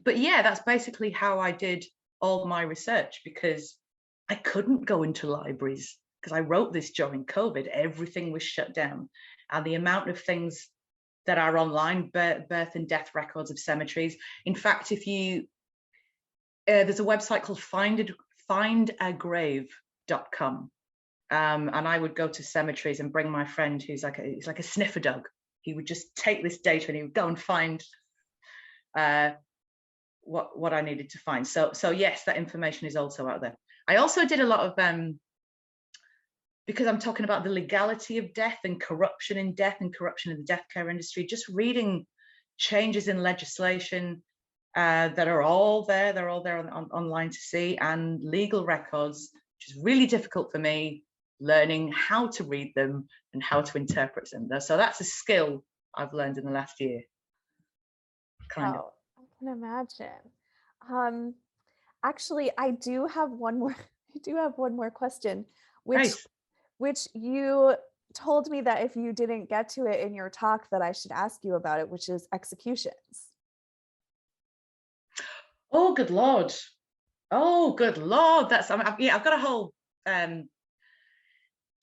But yeah, that's basically how I did all my research, because I couldn't go into libraries because I wrote this during COVID, everything was shut down. And the amount of things that are online, birth and death records of cemeteries. In fact, if you, there's a website called findagrave.com. And I would go to cemeteries and bring my friend he's like a sniffer dog. He would just take this data and he would go and find what I needed to find. So yes, that information is also out there. I also did a lot of because I'm talking about the legality of death and corruption in death and corruption in the death care industry, just reading changes in legislation that are all there. They're all there online to see, and legal records, which is really difficult for me, learning how to read them and how to interpret them. So that's a skill I've learned in the last year. Kind of. I can imagine. Actually, I do have one more question, which you told me that if you didn't get to it in your talk that I should ask you about it, which is executions. Oh, good Lord. Oh, good Lord. That's, I've got a whole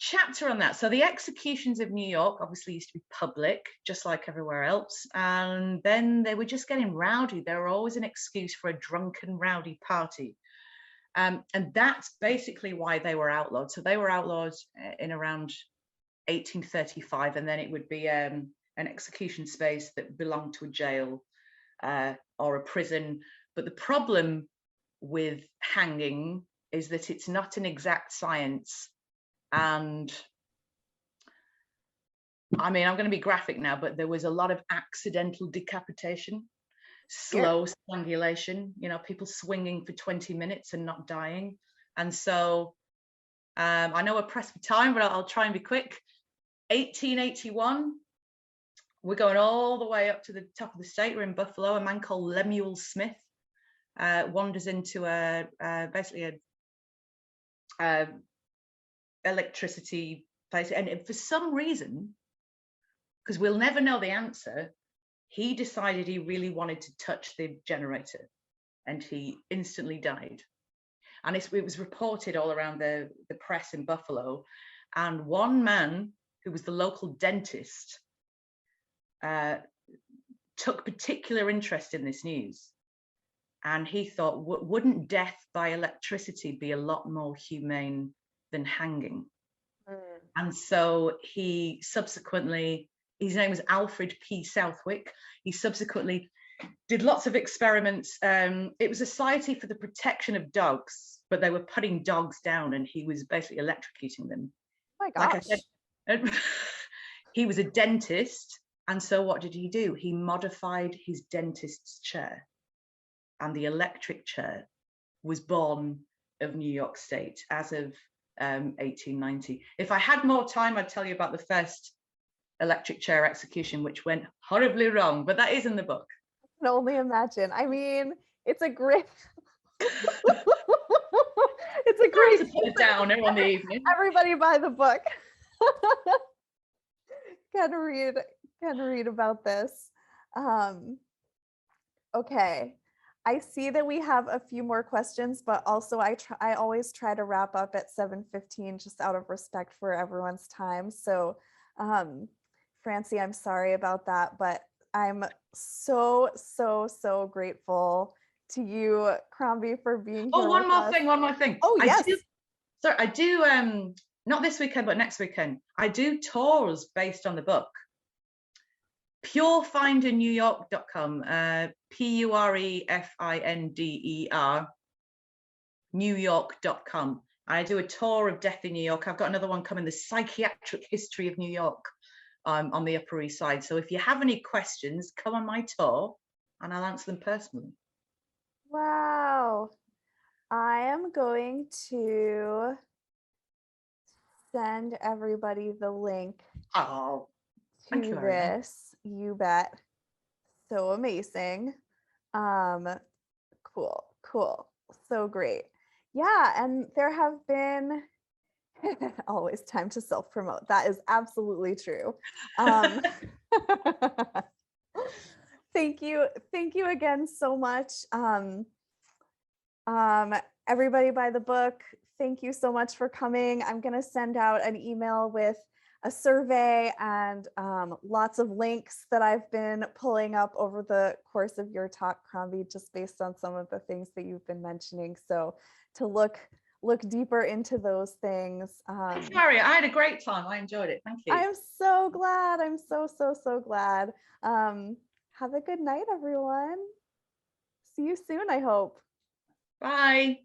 chapter on that. So the executions of New York obviously used to be public, just like everywhere else. And then they were just getting rowdy. There were always an excuse for a drunken, rowdy party. And that's basically why they were outlawed. So they were outlawed in around 1835, and then it would be an execution space that belonged to a jail or a prison. But the problem with hanging is that it's not an exact science. And I mean, I'm going to be graphic now, but there was a lot of accidental decapitation, slow strangulation, people swinging for 20 minutes and not dying. And so I know we're pressed for time, but I'll try and be quick. 1881, we're going all the way up to the top of the state. We're in Buffalo. A man called Lemuel Smith wanders into basically a electricity place, and for some reason, because we'll never know the answer, he decided he really wanted to touch the generator, and he instantly died. And it was reported all around the press in Buffalo, and one man who was the local dentist took particular interest in this news, and he thought, wouldn't death by electricity be a lot more humane than hanging? And so he subsequently, his name was Alfred P. Southwick, he subsequently did lots of experiments. It was a society for the protection of dogs, but they were putting dogs down, and he was basically electrocuting them. Oh my gosh. Like I said, he was a dentist, and so what did he do? He modified his dentist's chair, and the electric chair was born of New York State as of 1890. If I had more time, I'd tell you about the first electric chair execution, which went horribly wrong, but that is in the book. I can only imagine. I mean, it's a great it's a great to put it down on the evening. Everybody buy the book. Can read about this. Okay. I see that we have a few more questions, but also I always try to wrap up at 7:15 just out of respect for everyone's time. So Francie, I'm sorry about that, but I'm so grateful to you, Krombie, for being here. Oh, one more thing. Oh, yes. I do not this weekend, but next weekend. I do tours based on the book. PurefinderNewYork.com, PUREFINDER, NewYork.com. I do a tour of death in New York. I've got another one coming, the psychiatric history of New York, on the Upper East Side. So if you have any questions, come on my tour and I'll answer them personally. Wow. I am going to send everybody the link to this. You bet. So amazing. Cool. So great. Yeah, and there have been always time to self-promote. That is absolutely true. Thank you again so much. Everybody buy the book. Thank you so much for coming. I'm going to send out an email with a survey and lots of links that I've been pulling up over the course of your talk, Krombie, just based on some of the things that you've been mentioning. So to look deeper into those things. Thanks, Maria. I had a great time. I enjoyed it. Thank you. I'm so glad. I'm so glad. Have a good night, everyone. See you soon, I hope. Bye.